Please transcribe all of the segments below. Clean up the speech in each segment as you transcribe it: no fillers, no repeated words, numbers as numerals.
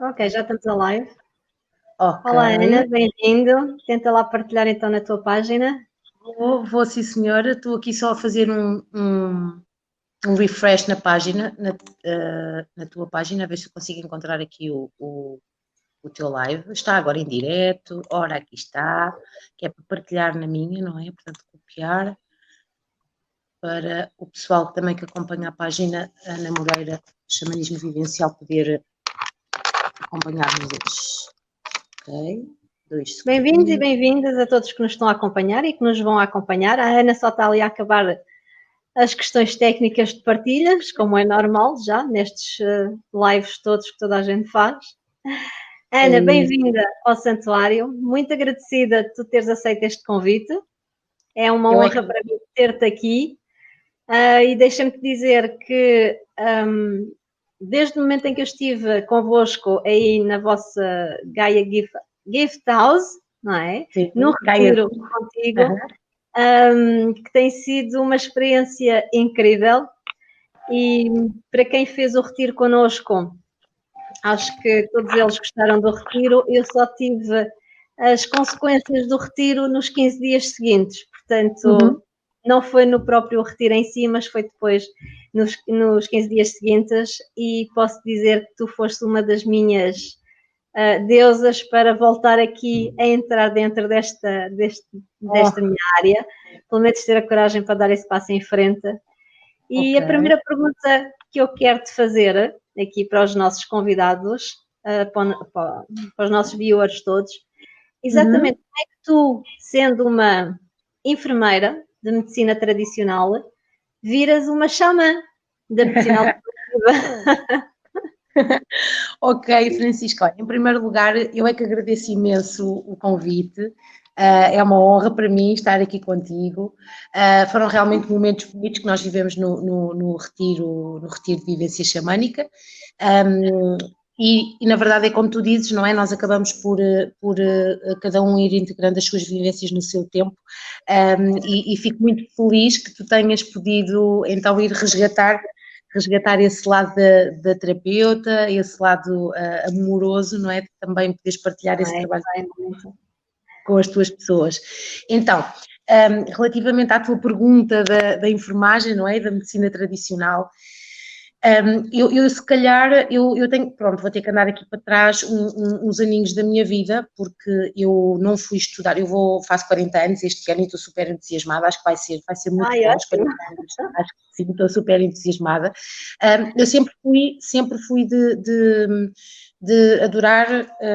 Ok, já estamos a live. Ok. Olá, Ana, bem-vindo. Tenta lá partilhar então na tua página. Vou sim, senhora. Estou aqui só a fazer um refresh na página, na tua página, a ver se eu consigo encontrar aqui o teu live. Está agora em direto. Ora, aqui está. Que é para partilhar na minha, não é? Portanto, copiar para o pessoal que também que acompanha a página Ana Moreira, Xamanismo Vivencial, poder acompanhar-nos hoje. Ok. 2 Bem-vindos e segundinhos. bem-vindas a todos que nos estão a acompanhar e que nos vão a acompanhar. A Ana só está ali a acabar as questões técnicas de partilhas, como é normal já nestes lives todos que toda a gente faz. É Ana, isso. bem-vinda ao Santuário. Muito agradecida de tu teres aceito este convite. É uma Eu é honra que. para mim ter-te aqui. E deixa-me te dizer que desde o momento em que eu estive convosco aí na vossa Gaia Gift House, não é? No Sim, Gaia. retiro contigo, Aham. que tem sido uma experiência incrível. E para quem fez o retiro connosco, acho que todos eles gostaram do retiro. Eu só tive as consequências do retiro nos 15 dias seguintes, Uhum. portanto, não foi no próprio retiro em si, mas foi depois nos 15 dias seguintes. E posso dizer que tu foste uma das minhas deusas para voltar aqui a entrar dentro desta Oh, minha área, pelo menos ter a coragem para dar esse passo em frente. E ok. a primeira pergunta que eu quero te fazer aqui para os nossos convidados, para os nossos viewers todos, Uhum. exatamente como é que tu, sendo uma enfermeira de medicina tradicional, viras uma xamã da medicina alternativa? Ok, Francisco, olha, em primeiro lugar, eu é que agradeço imenso o convite. É uma honra para mim estar aqui contigo. Foram realmente momentos bonitos que nós vivemos no retiro de vivência xamânica. Um, na verdade é como tu dizes, não é? Nós acabamos por cada um ir integrando as suas vivências no seu tempo. E fico muito feliz que tu tenhas podido então ir resgatar esse lado da terapeuta, esse lado amoroso, não é? De também poderes partilhar Não esse é? trabalho Vai muito. com as tuas pessoas. Então, relativamente à tua pergunta da enfermagem, não é? Da medicina tradicional, eu se calhar, eu tenho, pronto, vou ter que andar aqui para trás uns aninhos da minha vida, porque eu não fui estudar, faço 40 anos este ano e estou super entusiasmada, acho que vai ser muito Ai, bom os ótimo. 40 anos, acho que sim, estou super entusiasmada. Eu sempre fui de adorar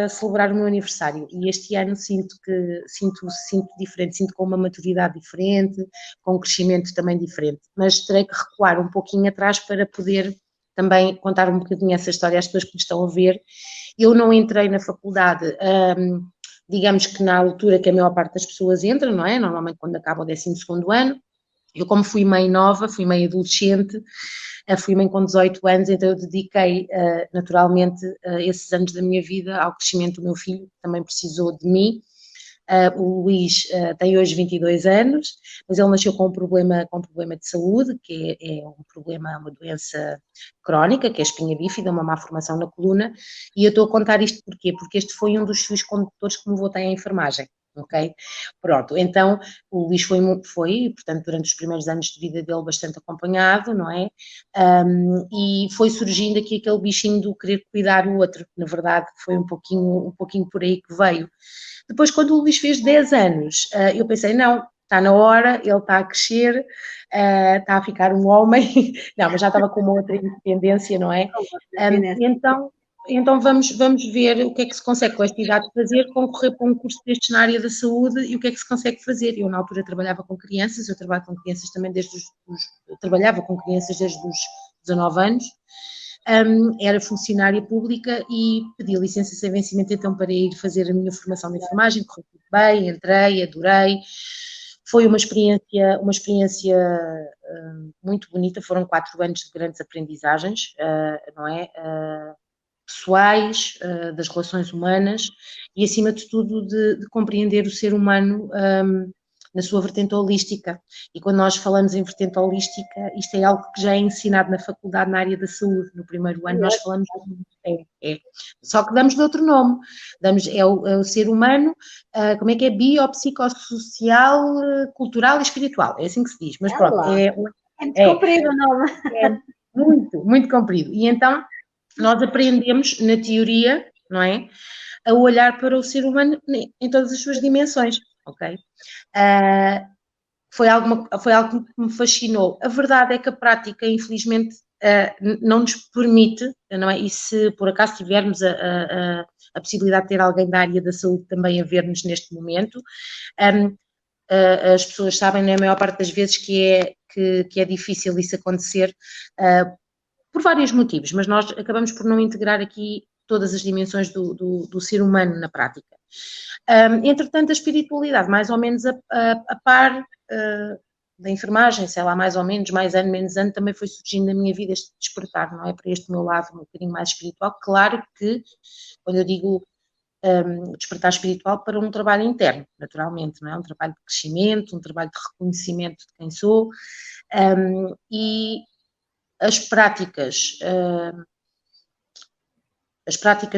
celebrar o meu aniversário e este ano sinto diferente, sinto com uma maturidade diferente, com um crescimento também diferente, mas terei que recuar um pouquinho atrás para poder também contar um bocadinho essa história às pessoas que me estão a ver. Eu não entrei na faculdade, digamos que na altura que a maior parte das pessoas entra, não é? Normalmente quando acaba o 12º ano. Eu, como fui mãe nova, fui mãe adolescente, fui mãe com 18 anos, então eu dediquei naturalmente esses anos da minha vida ao crescimento do meu filho, que também precisou de mim. O Luís tem hoje 22 anos, mas ele nasceu com um problema de saúde, que é um problema, uma doença crónica, que é a espinha bífida, uma má formação na coluna, e eu estou a contar isto porquê? Porque este foi um dos fios condutores que me voltei à enfermagem. Ok? Pronto, então o Luís portanto, durante os primeiros anos de vida dele, bastante acompanhado, não é? E foi surgindo aqui aquele bichinho do querer cuidar o outro, na verdade, foi um pouquinho por aí que veio. Depois, quando o Luís fez 10 anos, eu pensei, não, está na hora, ele está a crescer, está a ficar um homem, não, mas já estava com uma outra independência, não é? Então vamos ver o que é que se consegue com esta idade fazer, concorrer para um curso destes na área da saúde e o que é que se consegue fazer. Eu na altura trabalhava com crianças, eu trabalho com crianças também eu trabalhava com crianças desde os 19 anos, era funcionária pública e pedi licença sem vencimento então para ir fazer a minha formação de enfermagem, correu tudo bem, entrei, adorei, foi uma experiência muito bonita, foram 4 anos de grandes aprendizagens, não é? Pessoais, das relações humanas e acima de tudo de compreender o ser humano na sua vertente holística. E quando nós falamos em vertente holística, isto é algo que já é ensinado na faculdade na área da saúde. No primeiro ano nós falamos só que damos de outro nome. É o ser humano, como é que é? Biopsicossocial, cultural e espiritual. É assim que se diz. Mas pronto, é muito comprido o nome. É muito, muito comprido. E então nós aprendemos na teoria, não é? A olhar para o ser humano em todas as suas dimensões, ok? Foi algo que me fascinou. A verdade é que a prática, infelizmente, não nos permite, não é? E se por acaso tivermos a possibilidade de ter alguém da área da saúde também a ver-nos neste momento, as pessoas sabem, na maior parte das vezes, que é difícil isso acontecer, por vários motivos, mas nós acabamos por não integrar aqui todas as dimensões do ser humano na prática. Entretanto, a espiritualidade, mais ou menos a par da enfermagem, sei lá, mais ou menos, mais ano, menos ano, também foi surgindo na minha vida este despertar, não é? Para este meu lado um bocadinho mais espiritual. Claro que, quando eu digo despertar espiritual, para um trabalho interno, naturalmente, não é? Um trabalho de crescimento, um trabalho de reconhecimento de quem sou, e as práticas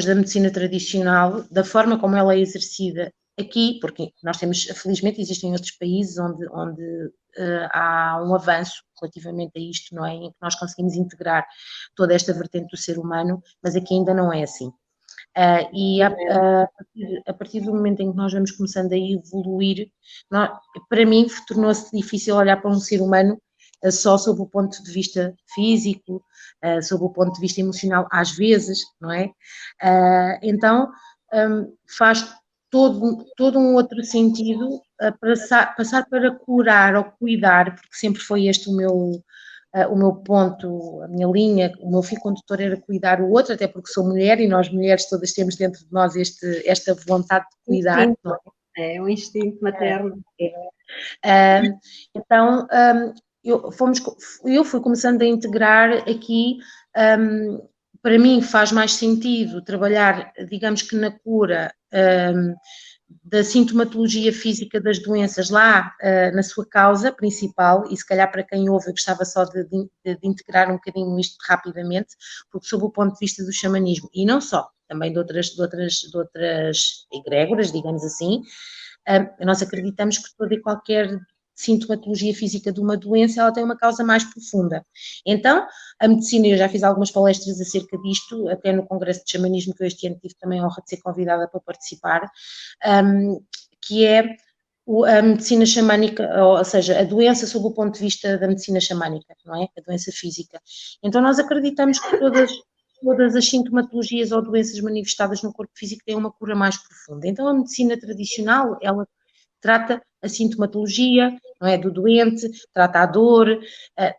da medicina tradicional, da forma como ela é exercida aqui, porque nós temos, felizmente, existem outros países onde há um avanço relativamente a isto, não é? Em que nós conseguimos integrar toda esta vertente do ser humano, mas aqui ainda não é assim. E a partir do momento em que nós vamos começando a evoluir, para mim tornou-se difícil olhar para um ser humano só sob o ponto de vista físico, sob o ponto de vista emocional, às vezes, não é? Então, faz todo um outro sentido passar para curar ou cuidar, porque sempre foi este o meu ponto, a minha linha, o meu fio condutor era cuidar o outro, até porque sou mulher e nós mulheres todas temos dentro de nós esta vontade de cuidar. Instinto. É um instinto materno. Então, eu fui começando a integrar aqui, para mim faz mais sentido trabalhar, digamos que na cura da sintomatologia física das doenças lá na sua causa principal, e se calhar para quem ouve eu gostava só de integrar um bocadinho isto rapidamente, porque sob o ponto de vista do xamanismo, e não só, também de outras egrégoras, digamos assim, nós acreditamos que toda e qualquer sintomatologia física de uma doença, ela tem uma causa mais profunda. Então, a medicina, eu já fiz algumas palestras acerca disto, até no Congresso de Xamanismo, que eu este ano tive também a honra de ser convidada para participar, que é a medicina xamânica, ou seja, a doença sob o ponto de vista da medicina xamânica, não é? A doença física. Então, nós acreditamos que todas as sintomatologias ou doenças manifestadas no corpo físico têm uma cura mais profunda. Então, a medicina tradicional, ela trata a sintomatologia, não é, do doente, trata a dor,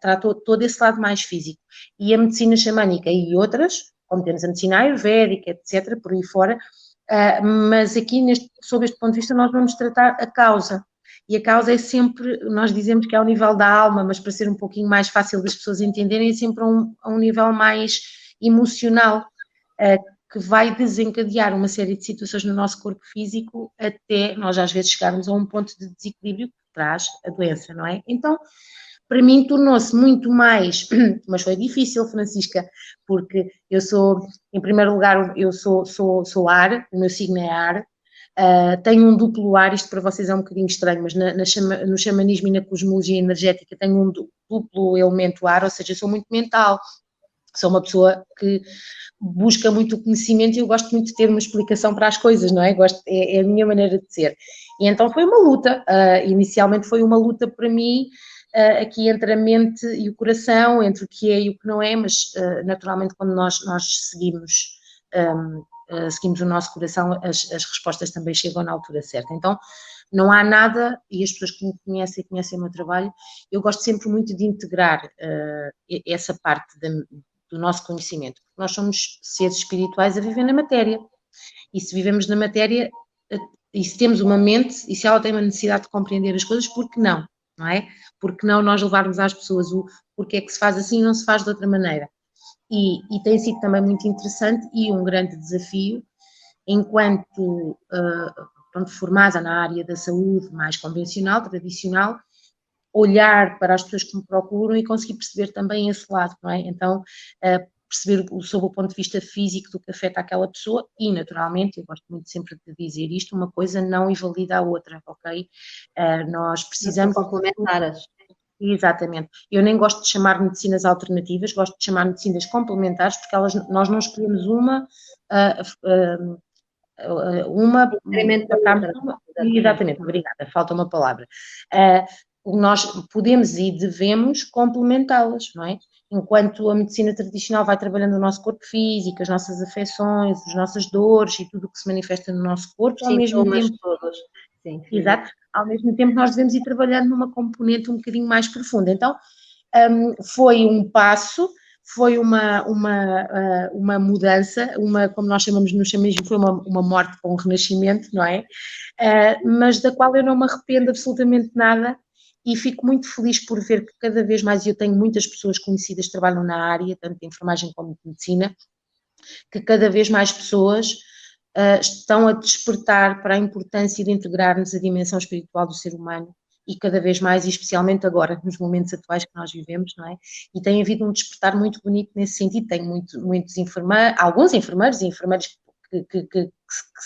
trata todo esse lado mais físico. E a medicina xamânica e outras, como temos a medicina ayurvédica, etc., por aí fora, mas aqui, sob este ponto de vista, nós vamos tratar a causa. E a causa é sempre, nós dizemos que é ao nível da alma, mas para ser um pouquinho mais fácil das pessoas entenderem, é sempre a um nível mais emocional, que vai desencadear uma série de situações no nosso corpo físico até nós às vezes chegarmos a um ponto de desequilíbrio que traz a doença, não é? Então, para mim tornou-se muito mais, mas foi difícil, Francisca, porque eu sou, em primeiro lugar, eu sou ar, o meu signo é ar, tenho um duplo ar, isto para vocês é um bocadinho estranho, mas no xamanismo e na cosmologia energética tenho um duplo elemento ar, ou seja, eu sou muito mental, sou uma pessoa que busca muito o conhecimento e eu gosto muito de ter uma explicação para as coisas, não é? É a minha maneira de ser. E então foi uma luta, inicialmente foi uma luta para mim, aqui entre a mente e o coração, entre o que é e o que não é, mas naturalmente quando nós seguimos o nosso coração, as respostas também chegam na altura certa. Então, não há nada, e as pessoas que me conhecem o meu trabalho, eu gosto sempre muito de integrar essa parte do nosso conhecimento. Nós somos seres espirituais a viver na matéria. E se vivemos na matéria, e se temos uma mente, e se ela tem uma necessidade de compreender as coisas, por que não? Não é? Por que não nós levarmos às pessoas o porquê é que se faz assim e não se faz de outra maneira? E tem sido também muito interessante e um grande desafio, enquanto pronto, formada na área da saúde mais convencional, tradicional, olhar para as pessoas que me procuram e conseguir perceber também esse lado, não é? Então, perceber sob o ponto de vista físico do que afeta aquela pessoa e, naturalmente, eu gosto muito sempre de dizer isto, uma coisa não invalida a outra, ok? Nós precisamos... São complementares. Exatamente. Eu nem gosto de chamar medicinas alternativas, gosto de chamar medicinas complementares, porque nós não escolhemos uma... Exatamente, obrigada, falta uma palavra. Nós podemos e devemos complementá-las, não é? Enquanto a medicina tradicional vai trabalhando o nosso corpo físico, as nossas afecções, as nossas dores e tudo o que se manifesta no nosso corpo, ao mesmo tempo... todos. Sim, exato, ao mesmo tempo nós devemos ir trabalhando numa componente um bocadinho mais profunda. Então, foi um passo, foi uma mudança, como nós chamamos no xamanismo, foi uma morte com um renascimento, não é? Mas da qual eu não me arrependo absolutamente nada e fico muito feliz por ver que cada vez mais, eu tenho muitas pessoas conhecidas que trabalham na área, tanto de enfermagem como de medicina, que cada vez mais pessoas estão a despertar para a importância de integrarmos a dimensão espiritual do ser humano e cada vez mais, e especialmente agora, nos momentos atuais que nós vivemos, não é? E tem havido um despertar muito bonito nesse sentido. Tem muitos enfermeiros, alguns enfermeiros e enfermeiras que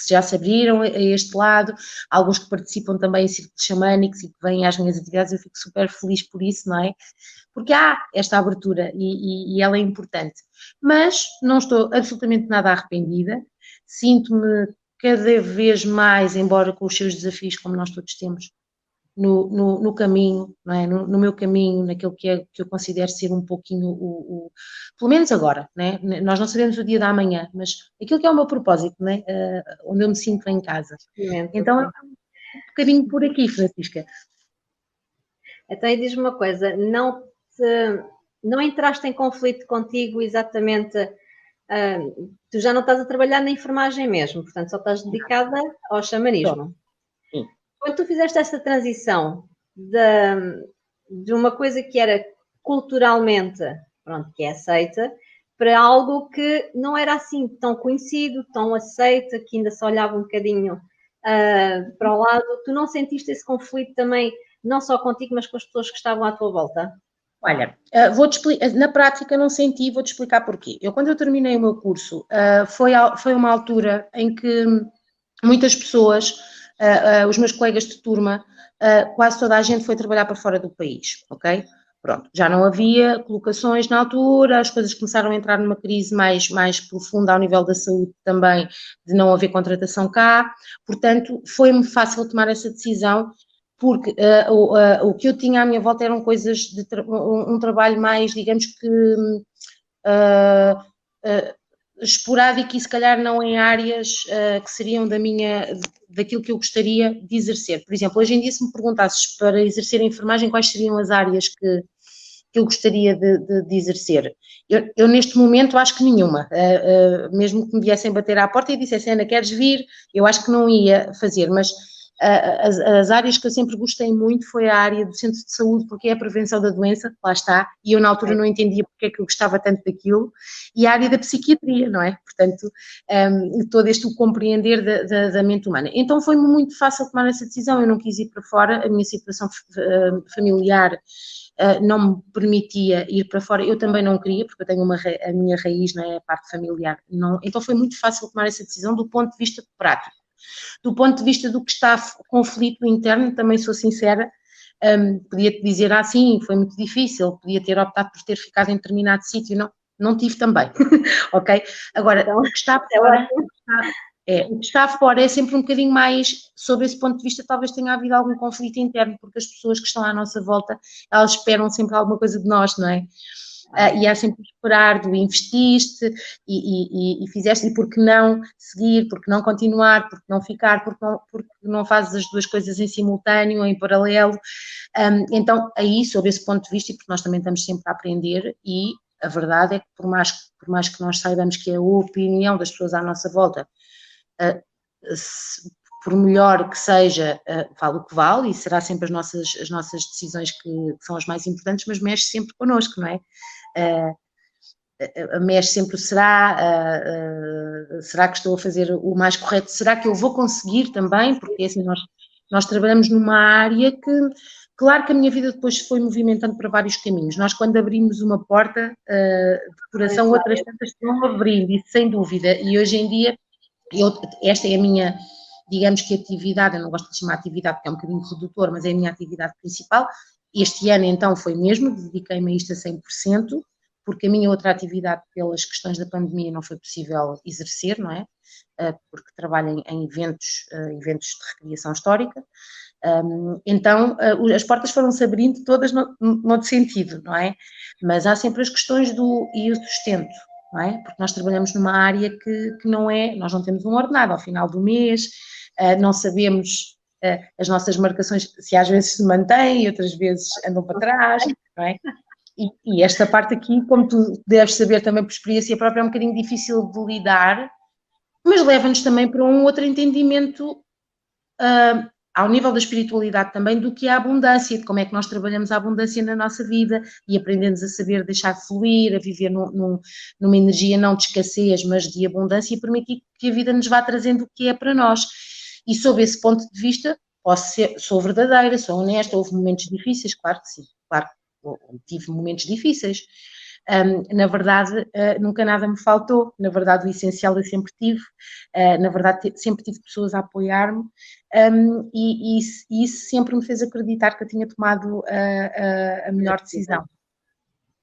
já se abriram a este lado, alguns que participam também em círculos xamânicos e que vêm às minhas atividades. Eu fico super feliz por isso, não é? Porque há esta abertura e ela é importante. Mas não estou absolutamente nada arrependida, sinto-me cada vez mais, embora com os seus desafios, como nós todos temos, no caminho, não é? No meu caminho, naquilo que eu considero ser um pouquinho pelo menos agora, não é? Nós não sabemos o dia da manhã, mas aquilo que é o meu propósito, não é? Onde eu me sinto em casa. Então é um bocadinho por aqui, Francisca. Então, e diz-me uma coisa, não entraste em conflito contigo exatamente, tu já não estás a trabalhar na enfermagem mesmo, portanto só estás dedicada ao xamanismo. Sim. Quando tu fizeste essa transição de uma coisa que era culturalmente, pronto, que é aceita, para algo que não era assim tão conhecido, tão aceita, que ainda se olhava um bocadinho para o lado, tu não sentiste esse conflito também, não só contigo, mas com as pessoas que estavam à tua volta? Olha, na prática não senti, vou-te explicar porquê. Quando eu terminei o meu curso, foi uma altura em que muitas pessoas, os meus colegas de turma, quase toda a gente foi trabalhar para fora do país, ok? Pronto, já não havia colocações na altura, as coisas começaram a entrar numa crise mais profunda ao nível da saúde também, de não haver contratação cá, portanto, foi-me fácil tomar essa decisão, porque o que eu tinha à minha volta eram coisas de um trabalho mais, digamos que esporádico e se calhar não em áreas que seriam daquilo que eu gostaria de exercer. Por exemplo, hoje em dia se me perguntasses para exercer a enfermagem quais seriam as áreas que eu gostaria de exercer, eu neste momento acho que nenhuma, mesmo que me viessem bater à porta e dissessem, Ana, queres vir? Eu acho que não ia fazer, mas as áreas que eu sempre gostei muito foi a área do centro de saúde, porque é a prevenção da doença, lá está, e eu na altura não entendia porque é que eu gostava tanto daquilo, e a área da psiquiatria, não é? Portanto, todo este compreender da mente humana. Então foi-me muito fácil tomar essa decisão, eu não quis ir para fora, a minha situação familiar não me permitia ir para fora, eu também não queria, porque eu tenho a minha raiz, não é? A parte familiar, não. Então foi muito fácil tomar essa decisão do ponto de vista prático. Do ponto de vista do que está conflito interno, também sou sincera, podia-te dizer, sim, foi muito difícil, podia ter optado por ter ficado em determinado sítio, não tive também, ok? Agora, então, o que está fora, o que está fora é sempre um bocadinho mais, sob esse ponto de vista, talvez tenha havido algum conflito interno, porque as pessoas que estão à nossa volta, elas esperam sempre alguma coisa de nós, não é? E há sempre o esperar do investiste e fizeste, e por que não seguir, por que não continuar, por que não ficar, porque não fazes as duas coisas em simultâneo, em paralelo. Então, aí, sob esse ponto de vista, e porque nós também estamos sempre a aprender, e a verdade é que por mais que nós saibamos que é a opinião das pessoas à nossa volta, por melhor que seja, vale o que vale, e será sempre as nossas decisões que são as mais importantes, mas mexe sempre connosco, não é? Mexe sempre o será, será que estou a fazer o mais correto? Será que eu vou conseguir também? Porque assim, nós trabalhamos numa área que, claro que a minha vida depois se foi movimentando para vários caminhos. Nós quando abrimos uma porta de coração, outras tantas vão abrindo, isso sem dúvida. E hoje em dia, esta é a minha, digamos que atividade, eu não gosto de chamar atividade porque é um bocadinho redutor, mas é a minha atividade principal. Este ano então foi mesmo, dediquei-me a isto a 100%, porque a minha outra atividade, pelas questões da pandemia, não foi possível exercer, não é? Porque trabalho em eventos de recriação histórica. Então, as portas foram-se abrindo todas no sentido, não é? Mas há sempre as questões e o sustento, não é? Porque nós trabalhamos numa área que não é, nós não temos um ordenado ao final do mês, não sabemos as marcações, se às vezes se mantêm, outras vezes andam para trás, não é? E esta parte aqui, como tu deves saber também por experiência própria, é um bocadinho difícil de lidar, mas leva-nos também para um outro entendimento ao nível da espiritualidade também, do que é a abundância, de como é que nós trabalhamos a abundância na nossa vida e aprendemos a saber deixar fluir, a viver numa energia não de escassez, mas de abundância e permitir que a vida nos vá trazendo o que é para nós. E sob esse ponto de vista, sou verdadeira, sou honesta, houve momentos difíceis, claro que sim, claro que tive momentos difíceis. Na verdade, nunca nada me faltou, na verdade o essencial eu sempre tive, na verdade sempre tive pessoas a apoiar-me, e isso sempre me fez acreditar que eu tinha tomado a melhor decisão.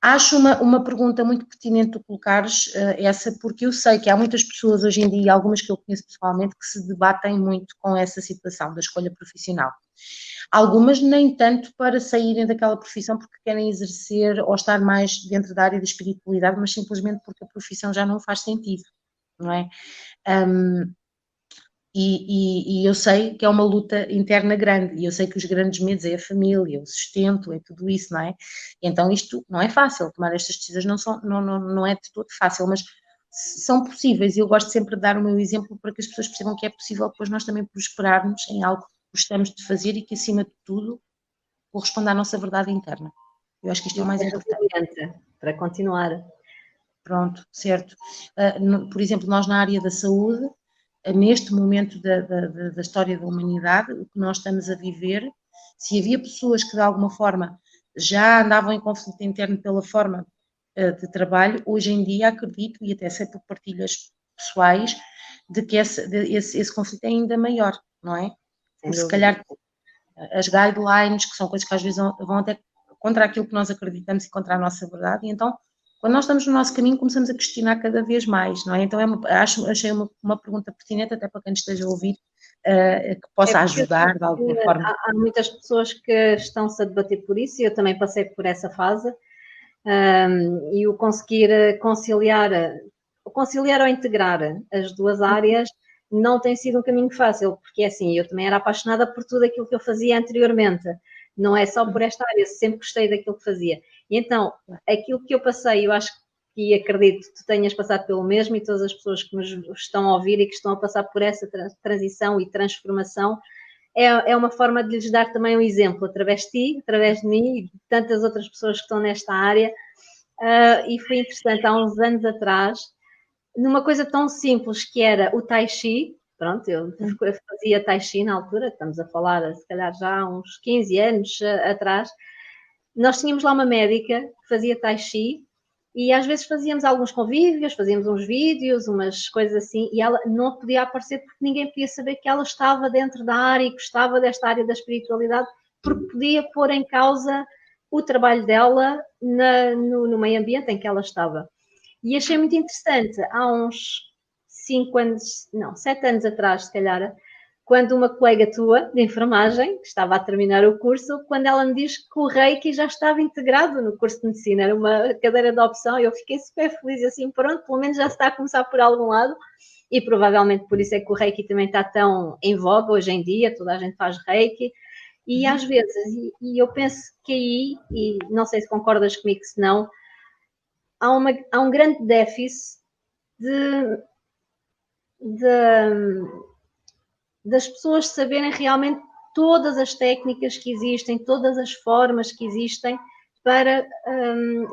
Acho uma pergunta muito pertinente tu colocares essa, porque eu sei que há muitas pessoas hoje em dia, algumas que eu conheço pessoalmente, que se debatem muito com essa situação da escolha profissional. Algumas nem tanto para saírem daquela profissão porque querem exercer ou estar mais dentro da área da espiritualidade, mas simplesmente porque a profissão já não faz sentido, não é? E eu sei que é uma luta interna grande, e eu sei que os grandes medos é a família, o sustento, é tudo isso, não é? Então isto não é fácil, tomar estas decisões não é de todo fácil, mas são possíveis, e eu gosto sempre de dar o meu exemplo para que as pessoas percebam que é possível depois nós também prosperarmos em algo que gostamos de fazer e que acima de tudo corresponda à nossa verdade interna. Eu acho que isto é o mais importante. Para continuar. Pronto, certo. Por exemplo, nós na área da saúde, neste momento da história da humanidade, o que nós estamos a viver, se havia pessoas que de alguma forma já andavam em conflito interno pela forma de trabalho, hoje em dia acredito, e até sei por partilhas pessoais, de que esse conflito é ainda maior, não é? Por se calhar as guidelines, que são coisas que às vezes vão até contra aquilo que nós acreditamos e contra a nossa verdade, e então quando nós estamos no nosso caminho, começamos a questionar cada vez mais, não é? Então achei uma pergunta pertinente até para quem esteja a ouvir, que possa ajudar de alguma forma. Há muitas pessoas que estão-se a debater por isso, e eu também passei por essa fase, e o conseguir conciliar ou integrar as duas áreas não tem sido um caminho fácil, porque assim, eu também era apaixonada por tudo aquilo que eu fazia anteriormente, não é só por esta área, eu sempre gostei daquilo que fazia. E então, aquilo que eu passei, eu acho que acredito que tu tenhas passado pelo mesmo, e todas as pessoas que nos estão a ouvir e que estão a passar por essa transição e transformação, é uma forma de lhes dar também um exemplo, através de ti, através de mim e de tantas outras pessoas que estão nesta área. E foi interessante, há uns anos atrás, numa coisa tão simples que era o Tai Chi. Pronto, eu fazia Tai Chi na altura, estamos a falar se calhar já há uns 15 anos atrás. Nós tínhamos lá uma médica que fazia Tai Chi e às vezes fazíamos alguns convívios, fazíamos uns vídeos, umas coisas assim, e ela não podia aparecer porque ninguém podia saber que ela estava dentro da área e gostava desta área da espiritualidade, porque podia pôr em causa o trabalho dela no meio ambiente em que ela estava. E achei muito interessante, há uns 7 anos atrás, se calhar, quando uma colega tua de enfermagem, que estava a terminar o curso, quando ela me diz que o Reiki já estava integrado no curso de medicina, era uma cadeira de opção, eu fiquei super feliz, assim, pronto, pelo menos já se está a começar por algum lado, e provavelmente por isso é que o Reiki também está tão em voga hoje em dia, toda a gente faz Reiki, e às vezes, e eu penso que aí, e não sei se concordas comigo, se não, há um grande déficit das pessoas saberem realmente todas as técnicas que existem, todas as formas que existem para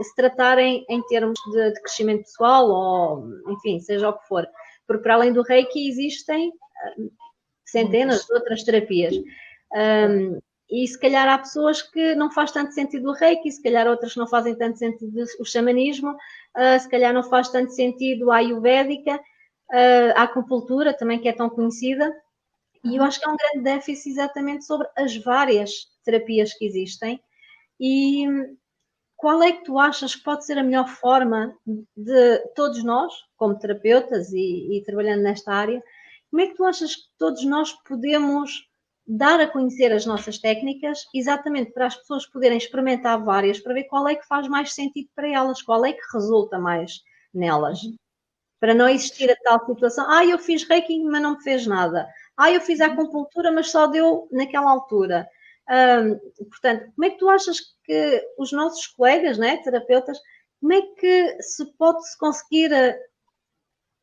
se tratarem em termos de crescimento pessoal ou, enfim, seja o que for. porque para além do Reiki existem centenas de outras terapias. E se calhar há pessoas que não faz tanto sentido o Reiki, se calhar outras não fazem tanto sentido o xamanismo, se calhar não faz tanto sentido a Ayurvédica, a acupuntura também, que é tão conhecida. E eu acho que há um grande déficit exatamente sobre as várias terapias que existem. E qual é que tu achas que pode ser a melhor forma de todos nós, como terapeutas e trabalhando nesta área, como é que tu achas que todos nós podemos dar a conhecer as nossas técnicas, exatamente para as pessoas poderem experimentar várias, para ver qual é que faz mais sentido para elas, qual é que resulta mais nelas? Para não existir a tal situação, eu fiz Reiki, mas não me fez nada. Eu fiz a acupuntura, mas só deu naquela altura. Portanto, como é que tu achas que os nossos colegas, né, terapeutas, como é que se pode conseguir,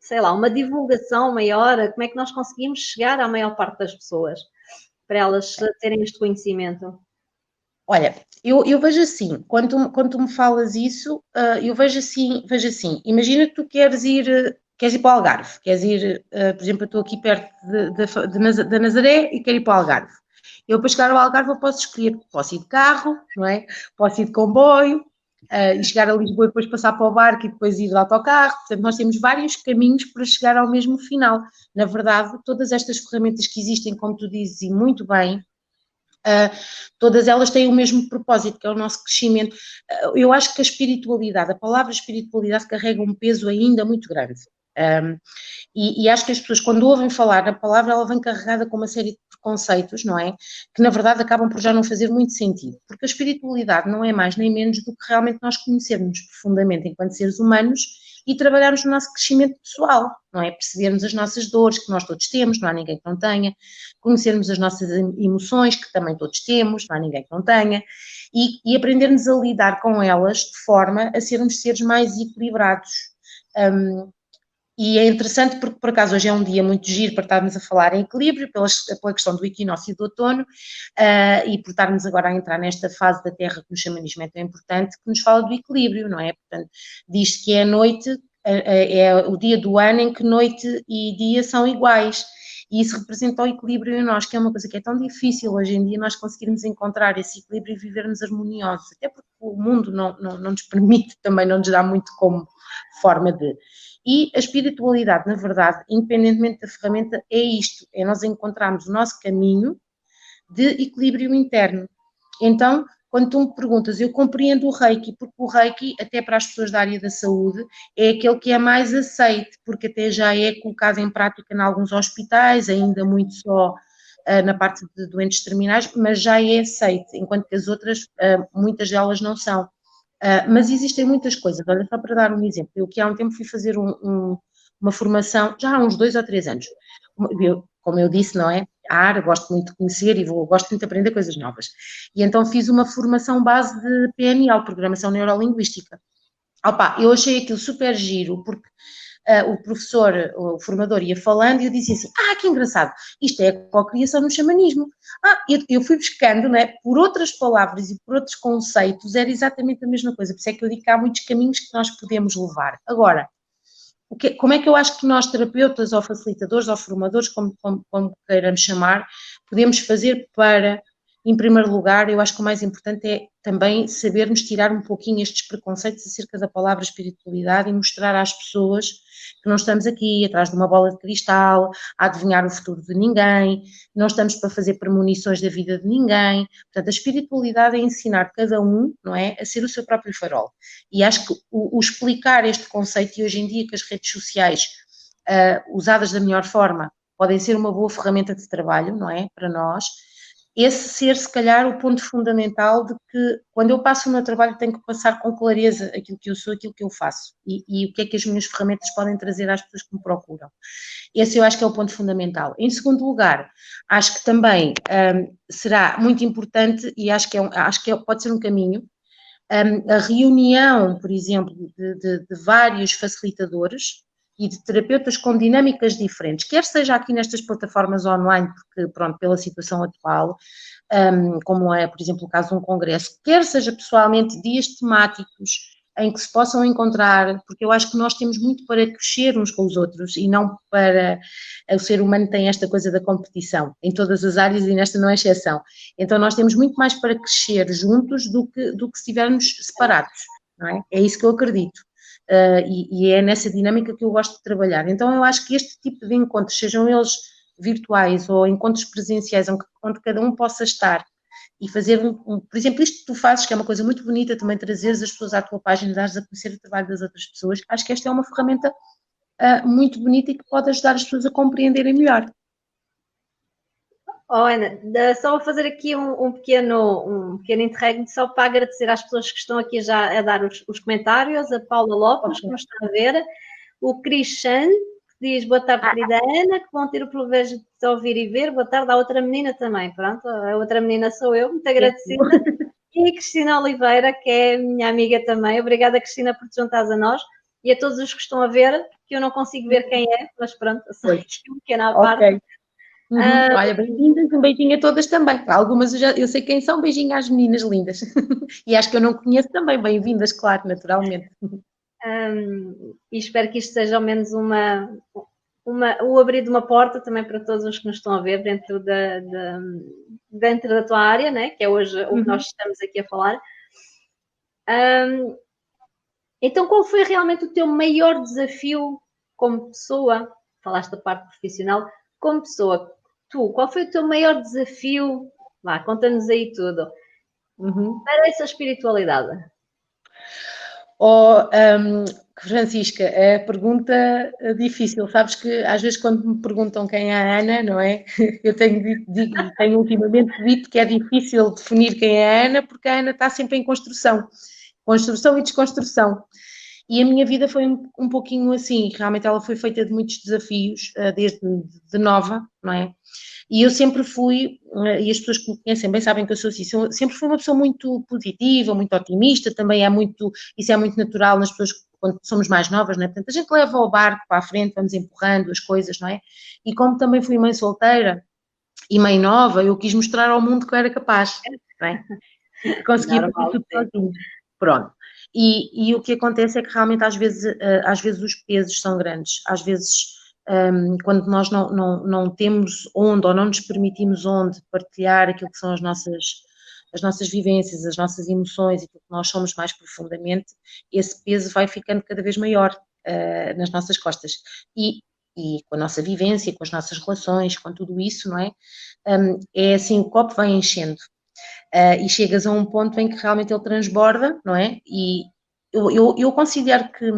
sei lá, uma divulgação maior, como é que nós conseguimos chegar à maior parte das pessoas, para elas terem este conhecimento? Olha, eu vejo assim, quando tu me falas isso, eu vejo assim, imagina que tu queres ir para o Algarve, queres ir, por exemplo, eu estou aqui perto de Nazaré e quero ir para o Algarve. Eu, para chegar ao Algarve, eu posso escolher, posso ir de carro, não é? Posso ir de comboio, e chegar a Lisboa e depois passar para o barco e depois ir de autocarro. Portanto, nós temos vários caminhos para chegar ao mesmo final. Na verdade, todas estas ferramentas que existem, como tu dizes, e muito bem, todas elas têm o mesmo propósito, que é o nosso crescimento. Eu acho que a espiritualidade, a palavra espiritualidade carrega um peso ainda muito grande. E acho que as pessoas, quando ouvem falar na palavra, ela vem carregada com uma série de preconceitos, não é? Que na verdade acabam por já não fazer muito sentido, porque a espiritualidade não é mais nem menos do que realmente nós conhecermos profundamente enquanto seres humanos e trabalharmos no nosso crescimento pessoal, não é? Percebermos as nossas dores, que nós todos temos, não há ninguém que não tenha, conhecermos as nossas emoções, que também todos temos, não há ninguém que não tenha, e aprendermos a lidar com elas de forma a sermos seres mais equilibrados. E é interessante porque, por acaso, hoje é um dia muito giro para estarmos a falar em equilíbrio, pela questão do equinócio e do outono, e por estarmos agora a entrar nesta fase da Terra que no xamanismo é tão importante, que nos fala do equilíbrio, não é? Portanto, diz que é a noite, é o dia do ano em que noite e dia são iguais, e isso representa o equilíbrio em nós, que é uma coisa que é tão difícil hoje em dia nós conseguirmos encontrar esse equilíbrio e vivermos harmoniosos, até porque o mundo não nos permite, também não nos dá muito como forma de... E a espiritualidade, na verdade, independentemente da ferramenta, é isto, é nós encontrarmos o nosso caminho de equilíbrio interno. Então, quando tu me perguntas, eu compreendo o Reiki, porque o Reiki, até para as pessoas da área da saúde, é aquele que é mais aceite, porque até já é colocado em prática em alguns hospitais, ainda muito só na parte de doentes terminais, mas já é aceite, enquanto que as outras, muitas delas não são. Mas existem muitas coisas, olha, só para dar um exemplo, eu que há um tempo fui fazer uma formação, já há uns 2 ou 3 anos, como eu disse, não é? A área, gosto muito de conhecer e gosto muito de aprender coisas novas. E então fiz uma formação base de PNL, Programação Neurolinguística. Eu achei aquilo super giro, porque o professor, o formador ia falando e eu dizia assim, que engraçado, isto é a cocriação no xamanismo. Eu fui buscando, não é? Por outras palavras e por outros conceitos, era exatamente a mesma coisa, por isso é que eu digo que há muitos caminhos que nós podemos levar. Agora, como é que eu acho que nós, terapeutas ou facilitadores ou formadores, como queiramos chamar, podemos fazer para, em primeiro lugar, eu acho que o mais importante é também sabermos tirar um pouquinho estes preconceitos acerca da palavra espiritualidade e mostrar às pessoas que não estamos aqui atrás de uma bola de cristal, a adivinhar o futuro de ninguém, não estamos para fazer premonições da vida de ninguém. Portanto, a espiritualidade é ensinar cada um, não é, a ser o seu próprio farol. E acho que o explicar este conceito, e hoje em dia que as redes sociais, usadas da melhor forma, podem ser uma boa ferramenta de trabalho, não é, para nós, esse ser, se calhar, o ponto fundamental de que, quando eu passo o meu trabalho, tenho que passar com clareza aquilo que eu sou, aquilo que eu faço e o que é que as minhas ferramentas podem trazer às pessoas que me procuram. Esse eu acho que é o ponto fundamental. Em segundo lugar, acho que também será muito importante e acho que pode ser um caminho, a reunião, por exemplo, de vários facilitadores e de terapeutas com dinâmicas diferentes, quer seja aqui nestas plataformas online, porque, pronto, pela situação atual, como é, por exemplo, o caso de um congresso, quer seja pessoalmente dias temáticos, em que se possam encontrar, porque eu acho que nós temos muito para crescer uns com os outros e não para... O ser humano tem esta coisa da competição em todas as áreas e nesta não é exceção. Então nós temos muito mais para crescer juntos do que se estivermos separados, não é? É isso que eu acredito. E é nessa dinâmica que eu gosto de trabalhar. Então eu acho que este tipo de encontros, sejam eles virtuais ou encontros presenciais, onde cada um possa estar e fazer, por exemplo, isto que tu fazes, que é uma coisa muito bonita, também trazeres as pessoas à tua página, dares a conhecer o trabalho das outras pessoas, acho que esta é uma ferramenta muito bonita e que pode ajudar as pessoas a compreenderem melhor. Oh, Ana, só vou fazer aqui um pequeno interregno só para agradecer às pessoas que estão aqui já a dar os comentários, a Paula Lopes, que nos está a ver, o Crishan, que diz boa tarde, querida Ana, que vão ter o privilégio de te ouvir e ver, boa tarde à outra menina também, pronto, a outra menina sou eu, muito agradecida, e a Cristina Oliveira, que é minha amiga também, obrigada Cristina por te juntares a nós, e a todos os que estão a ver, que eu não consigo ver quem é, mas pronto, só isto um pequeno à parte. Olha, bem-vindas, um beijinho a todas também. Algumas eu sei quem são, beijinho às meninas lindas. E acho que eu não conheço também, bem-vindas, claro, naturalmente. E espero que isto seja ao menos o abrir de uma porta também para todos os que nos estão a ver dentro da tua área, né? Que é hoje o que nós estamos aqui a falar. Então, qual foi realmente o teu maior desafio como pessoa? Falaste da parte profissional, como pessoa. Qual foi o teu maior desafio? Vá, conta-nos aí tudo. Para essa espiritualidade. Francisca, é a pergunta difícil. Sabes que às vezes quando me perguntam quem é a Ana, não é? Eu tenho ultimamente dito que é difícil definir quem é a Ana, porque a Ana está sempre em construção e desconstrução. E a minha vida foi um pouquinho assim, realmente ela foi feita de muitos desafios, desde de nova, não é? E eu sempre fui, e as pessoas que me conhecem bem sabem que eu sou assim, sempre fui uma pessoa muito positiva, muito otimista, também isso é muito natural nas pessoas quando somos mais novas, não é? Portanto, a gente leva o barco para a frente, vamos empurrando as coisas, não é? E como também fui mãe solteira e mãe nova, eu quis mostrar ao mundo que eu era capaz, não é? E que conseguia fazer tudo sozinho. Pronto. E o que acontece é que realmente às vezes os pesos são grandes, às vezes quando nós não temos onde ou não nos permitimos onde partilhar aquilo que são as nossas vivências, as nossas emoções e aquilo que nós somos mais profundamente, esse peso vai ficando cada vez maior nas nossas costas. E com a nossa vivência, com as nossas relações, com tudo isso, não é? É assim, o copo vai enchendo. E chegas a um ponto em que realmente ele transborda, não é? E eu considero que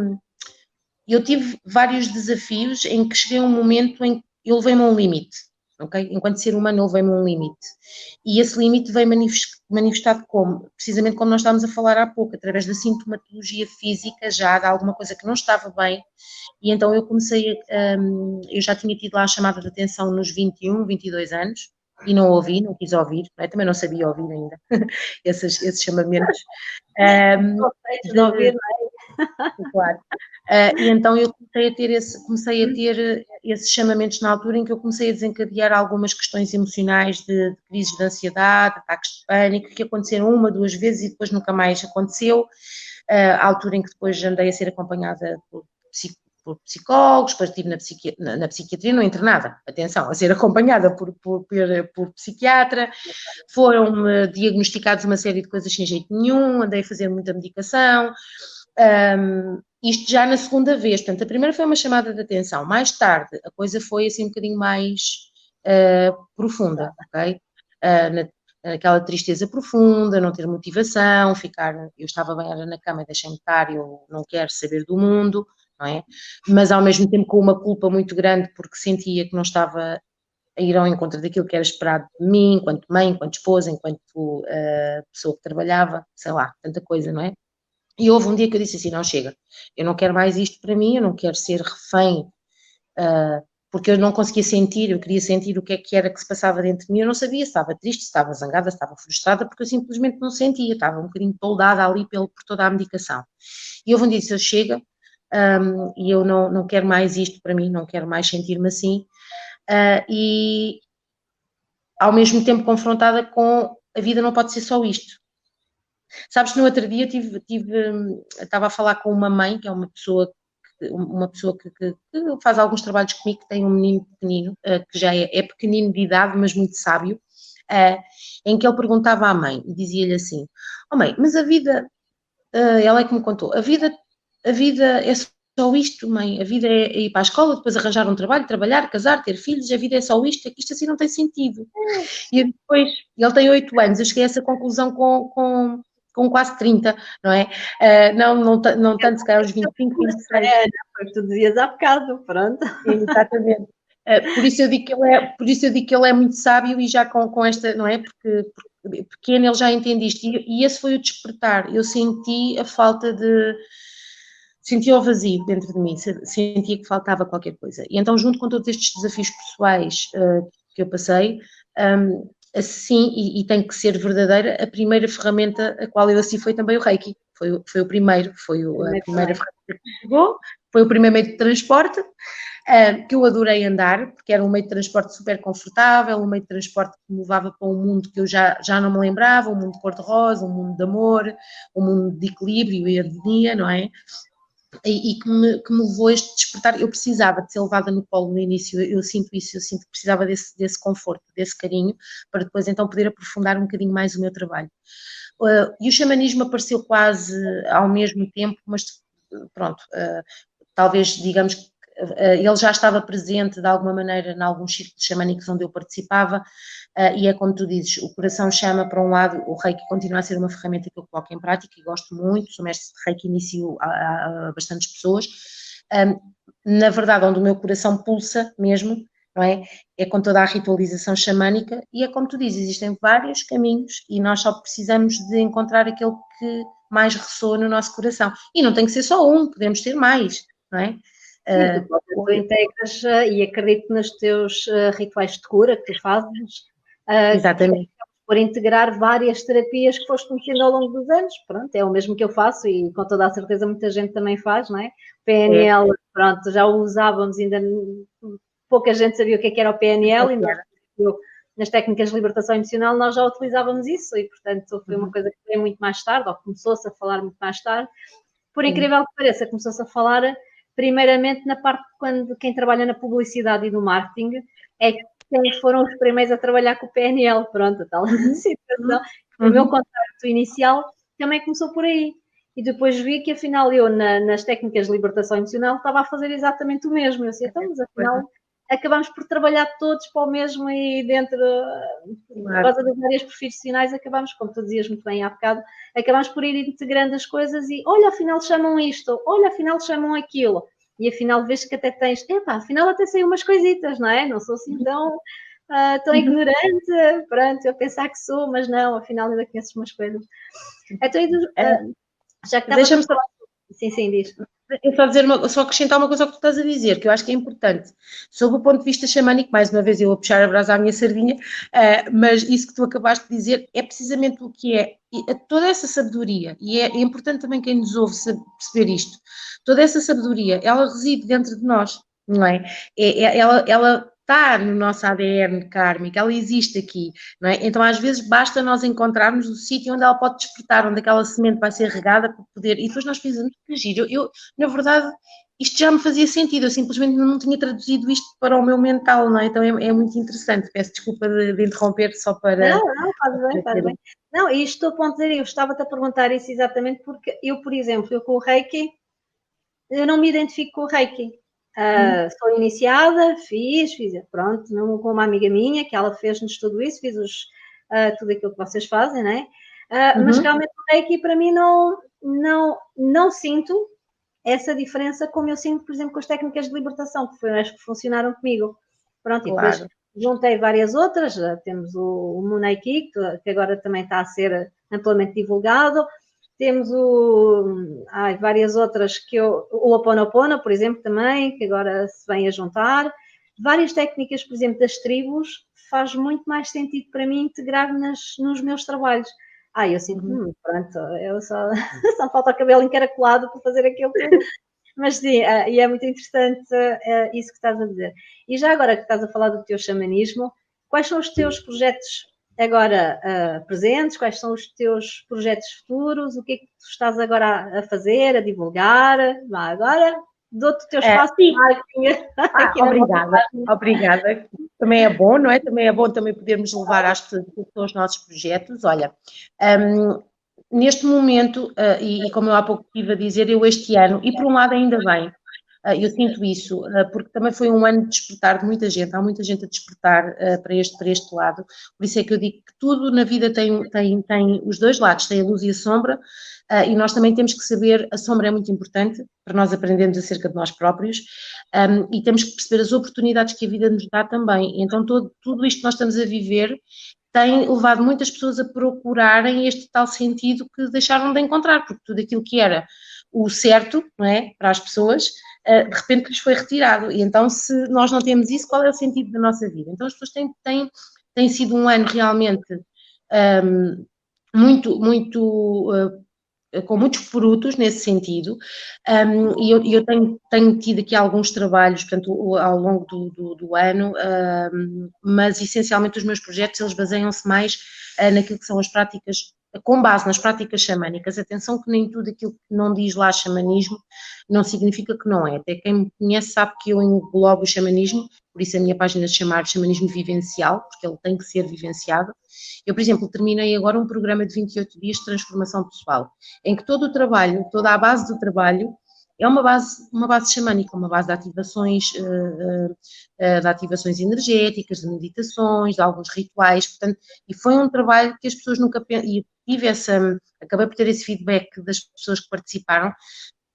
eu tive vários desafios em que cheguei a um momento em que eu levei-me a um limite, ok? Enquanto ser humano eu levei-me a um limite. E esse limite veio manifestado como? Precisamente como nós estávamos a falar há pouco, através da sintomatologia física já de alguma coisa que não estava bem. E então eu eu já tinha tido lá a chamada de atenção nos 21, 22 anos, e não ouvi, não quis ouvir, não é? Também não sabia ouvir ainda esses chamamentos. De ouvir, não é? Claro. E então eu comecei a ter esses chamamentos na altura em que eu comecei a desencadear algumas questões emocionais de crises de ansiedade, ataques de pânico, que aconteceram uma, duas vezes e depois nunca mais aconteceu. À altura em que depois andei a ser acompanhada por psicólogos, depois estive na psiquiatria, não internada, atenção, a ser acompanhada por psiquiatra, foram diagnosticados uma série de coisas sem jeito nenhum, andei a fazer muita medicação, isto já na segunda vez, portanto a primeira foi uma chamada de atenção, mais tarde a coisa foi assim um bocadinho mais profunda, ok? Aquela tristeza profunda, não ter motivação, eu estava bem, era na cama e deixei-me estar, eu não quero saber do mundo, não é? Mas ao mesmo tempo com uma culpa muito grande porque sentia que não estava a ir ao encontro daquilo que era esperado de mim, enquanto mãe, enquanto esposa, enquanto pessoa que trabalhava, sei lá, tanta coisa, não é? E houve um dia que eu disse assim, não chega, eu não quero mais isto para mim, eu não quero ser refém, porque eu não conseguia sentir, eu queria sentir o que era que se passava dentro de mim, eu não sabia se estava triste, se estava zangada, se estava frustrada, porque eu simplesmente não sentia, estava um bocadinho toldada ali por toda a medicação. E houve um dia que disse, chega, e eu não quero mais isto para mim, não quero mais sentir-me assim, e ao mesmo tempo confrontada com a vida não pode ser só isto. Sabes, no outro dia estava a falar com uma mãe, que é uma pessoa que faz alguns trabalhos comigo, que tem um menino pequenino, que já é pequenino de idade, mas muito sábio, em que ele perguntava à mãe e dizia-lhe assim: oh mãe, mas a vida, ela é que me contou, a vida é só isto, mãe, a vida é ir para a escola, depois arranjar um trabalho, trabalhar, casar, ter filhos, a vida é só isto, é que isto assim não tem sentido. E depois, ele tem 8 anos, eu cheguei a essa conclusão com quase 30, não é? Não tanto, se calhar aos 25, 26. Foi o que tu dizias há bocado, pronto. Exatamente. Por isso eu digo que ele é muito sábio e já com esta, não é? Porque pequeno ele já entende isto. E esse foi o despertar. Eu senti a falta de... Sentia o vazio dentro de mim, sentia que faltava qualquer coisa. E então, junto com todos estes desafios pessoais que eu passei, assim, e tem que ser verdadeira, a primeira ferramenta a qual eu assim foi também o Reiki. Foi o primeiro, a primeira ferramenta que chegou, foi o primeiro meio de transporte, que eu adorei andar, porque era um meio de transporte super confortável, um meio de transporte que me levava para um mundo que eu já não me lembrava, um mundo de cor-de-rosa, um mundo de amor, um mundo de equilíbrio e harmonia, não é? E que me levou a este despertar. Eu precisava de ser levada no colo no início, eu sinto isso, eu sinto que precisava desse conforto, desse carinho, para depois então poder aprofundar um bocadinho mais o meu trabalho. E o xamanismo apareceu quase ao mesmo tempo, mas pronto, talvez digamos que ele já estava presente de alguma maneira em alguns círculos xamânicos onde eu participava, e é como tu dizes, o coração chama para um lado, o Reiki continua a ser uma ferramenta que eu coloco em prática e gosto muito, sou mestre de Reiki, inicio a bastantes pessoas. Na verdade, onde o meu coração pulsa mesmo, não é? É com toda a ritualização xamânica e é como tu dizes, existem vários caminhos e nós só precisamos de encontrar aquele que mais ressoa no nosso coração. E não tem que ser só um, podemos ter mais, não é? Sim, tu integras e acredito nos teus rituais de cura que tu fazes. Exatamente. Por integrar várias terapias que foste conhecendo ao longo dos anos. Pronto, é o mesmo que eu faço e com toda a certeza muita gente também faz, não é? PNL, pronto, já o usávamos, ainda pouca gente sabia o que era o PNL e nós, nas técnicas de libertação emocional, nós já utilizávamos isso e, portanto, foi uma coisa que veio muito mais tarde, ou começou-se a falar muito mais tarde. Por incrível que pareça, começou-se a falar primeiramente na parte quando quem trabalha na publicidade e no marketing é quem foram os primeiros a trabalhar com o PNL, pronto, a tal situação. O meu contacto inicial também começou por aí. E depois vi que, afinal, eu, nas técnicas de libertação emocional, estava a fazer exatamente o mesmo. Eu disse, então, mas afinal, acabamos por trabalhar todos para o mesmo e dentro, por causa das áreas profissionais, acabamos, como tu dizias muito bem há bocado, acabamos por ir integrando as coisas e, olha, afinal chamam isto, olha, afinal chamam aquilo. E afinal vês que até tens, afinal até sei umas coisitas, não é? Não sou assim tão ignorante, pronto, eu pensar que sou, mas não, afinal ainda conheço umas coisas. Então, já que deixa-me só... Sim, diz. Eu só acrescentar uma coisa ao que tu estás a dizer, que eu acho que é importante. Sob o ponto de vista xamânico, mais uma vez eu a puxar a brasa à minha sardinha, mas isso que tu acabaste de dizer é precisamente o que é. Toda essa sabedoria, e é importante também quem nos ouve perceber isto, toda essa sabedoria, ela reside dentro de nós, não é? Ela está no nosso ADN kármico, ela existe aqui, não é? Então às vezes basta nós encontrarmos o sítio onde ela pode despertar, onde aquela semente vai ser regada para poder, e depois nós pensamos, que giro, eu na verdade isto já me fazia sentido, eu simplesmente não tinha traduzido isto para o meu mental, não é? Então é muito interessante, peço desculpa de interromper só para... Não, faz bem. Não, e estou a ponto de dizer, eu estava-te a perguntar isso exatamente porque eu, por exemplo, eu com o Reiki, eu não me identifico com o Reiki. Sou iniciada, fiz, pronto, com uma amiga minha, que ela fez-nos tudo isso, fiz tudo aquilo que vocês fazem, não é? Mas realmente o Reiki para mim não sinto essa diferença como eu sinto, por exemplo, com as técnicas de libertação, que foi as que funcionaram comigo. Pronto, claro. E depois juntei várias outras, temos o Munaiki, que agora também está a ser amplamente divulgado, temos várias outras o Ho'oponopono, por exemplo, também, que agora se vem a juntar. Várias técnicas, por exemplo, das tribos, faz muito mais sentido para mim integrar nos meus trabalhos. Eu sinto, pronto, eu só falta o cabelo encaracolado para fazer aquilo tudo. Mas sim, e é muito interessante isso que estás a dizer. E já agora que estás a falar do teu xamanismo, quais são os teus projetos agora presentes? Quais são os teus projetos futuros? O que é que tu estás agora a fazer, a divulgar? Agora dou-te o teu espaço. Obrigada. Também é bom, não é? Também é bom também podermos levar às pessoas os nossos projetos. Olha, neste momento, e como eu há pouco estive a dizer, eu este ano, e por um lado ainda bem, eu sinto isso, porque também foi um ano de despertar de muita gente, há muita gente a despertar para este lado, por isso é que eu digo que tudo na vida tem os dois lados, tem a luz e a sombra, e nós também temos que saber, a sombra é muito importante para nós aprendermos acerca de nós próprios, e temos que perceber as oportunidades que a vida nos dá também, então tudo isto que nós estamos a viver tem levado muitas pessoas a procurarem este tal sentido que deixaram de encontrar, porque tudo aquilo que era o certo, não é, para as pessoas, de repente lhes foi retirado. E então, se nós não temos isso, qual é o sentido da nossa vida? Então, as pessoas têm sido um ano realmente com muitos frutos nesse sentido, e eu tenho tido aqui alguns trabalhos, portanto, ao longo do ano, mas essencialmente os meus projetos, eles baseiam-se mais naquilo que são as práticas, com base nas práticas xamânicas. Atenção que nem tudo aquilo que não diz lá xamanismo não significa que não é. Até quem me conhece sabe que eu englobo o xamanismo, por isso a minha página se chama Xamanismo Vivencial, porque ele tem que ser vivenciado. Eu, por exemplo, terminei agora um programa de 28 dias de transformação pessoal, em que todo o trabalho, toda a base do trabalho, é uma base xamânica, uma base de ativações energéticas, de meditações, de alguns rituais, portanto, e foi um trabalho que as pessoas nunca, e acabei por ter esse feedback das pessoas que participaram,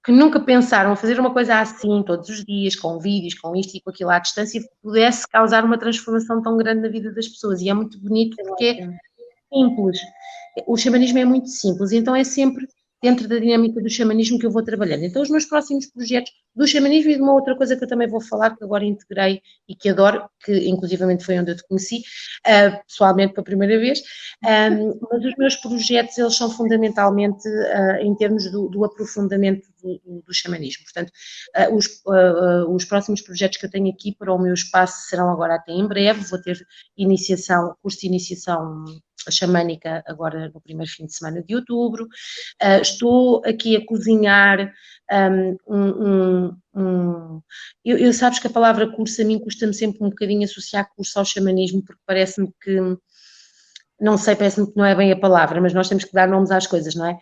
que nunca pensaram fazer uma coisa assim, todos os dias, com vídeos, com isto e com aquilo à distância, que pudesse causar uma transformação tão grande na vida das pessoas, e é muito bonito porque é simples. O xamanismo é muito simples, então é sempre dentro da dinâmica do xamanismo que eu vou trabalhando. Então os meus próximos projetos do xamanismo e de uma outra coisa que eu também vou falar, que agora integrei e que adoro, que inclusivamente foi onde eu te conheci, pessoalmente pela primeira vez, mas os meus projetos, eles são fundamentalmente em termos do aprofundamento do xamanismo. Portanto, os próximos projetos que eu tenho aqui para o meu espaço serão agora até em breve, vou ter curso de iniciação xamânica agora no primeiro fim de semana de outubro. Estou aqui a cozinhar eu sabes que a palavra curso a mim custa-me sempre um bocadinho associar curso ao xamanismo, porque parece-me que não sei, parece-me que não é bem a palavra, mas nós temos que dar nomes às coisas, não é?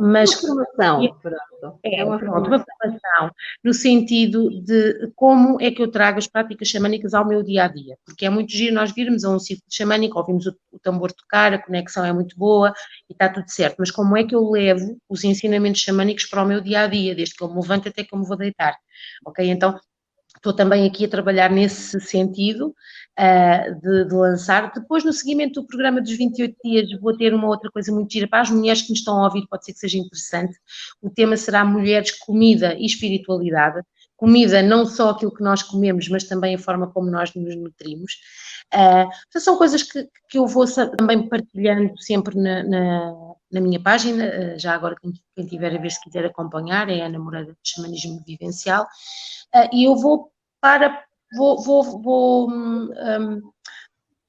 Mas uma formação, uma formação, no sentido de como é que eu trago as práticas xamânicas ao meu dia-a-dia, porque é muito giro nós virmos a um círculo xamânico, ouvimos o tambor tocar, a conexão é muito boa e está tudo certo, mas como é que eu levo os ensinamentos xamânicos para o meu dia-a-dia, desde que eu me levanto até que eu me vou deitar, ok? Então, estou também aqui a trabalhar nesse sentido de lançar. Depois, no seguimento do programa dos 28 dias, vou ter uma outra coisa muito gira para as mulheres que me estão a ouvir, pode ser que seja interessante. O tema será Mulheres, Comida e Espiritualidade. Comida, não só aquilo que nós comemos, mas também a forma como nós nos nutrimos. São coisas que eu vou também partilhando sempre na minha página. Já agora, quem tiver a ver, se quiser acompanhar, é a Ana Moreira de Xamanismo Vivencial. E eu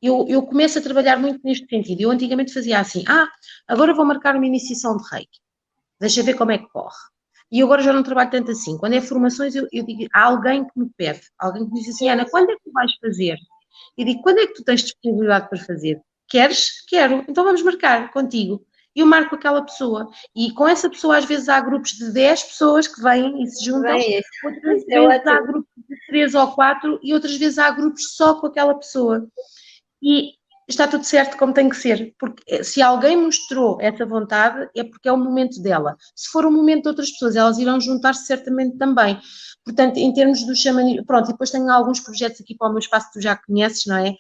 eu começo a trabalhar muito neste sentido. Eu antigamente fazia assim, agora vou marcar uma iniciação de Reiki, deixa ver como é que corre. E agora já não trabalho tanto assim. Quando é formações, eu digo, há alguém que me pede, alguém que me diz assim, Ana, quando é que tu vais fazer? Eu digo, quando é que tu tens disponibilidade para fazer? Queres? Quero. Então vamos marcar contigo. Eu marco aquela pessoa. E com essa pessoa, às vezes, há grupos de 10 pessoas que vêm e se juntam. Outras vezes há grupos de 3 ou 4 e outras vezes há grupos só com aquela pessoa. E está tudo certo como tem que ser. Porque se alguém mostrou essa vontade, é porque é o momento dela. Se for o momento de outras pessoas, elas irão juntar-se certamente também. Portanto, em termos do xamanismo, pronto, e depois tenho alguns projetos aqui para o meu espaço que tu já conheces, não é?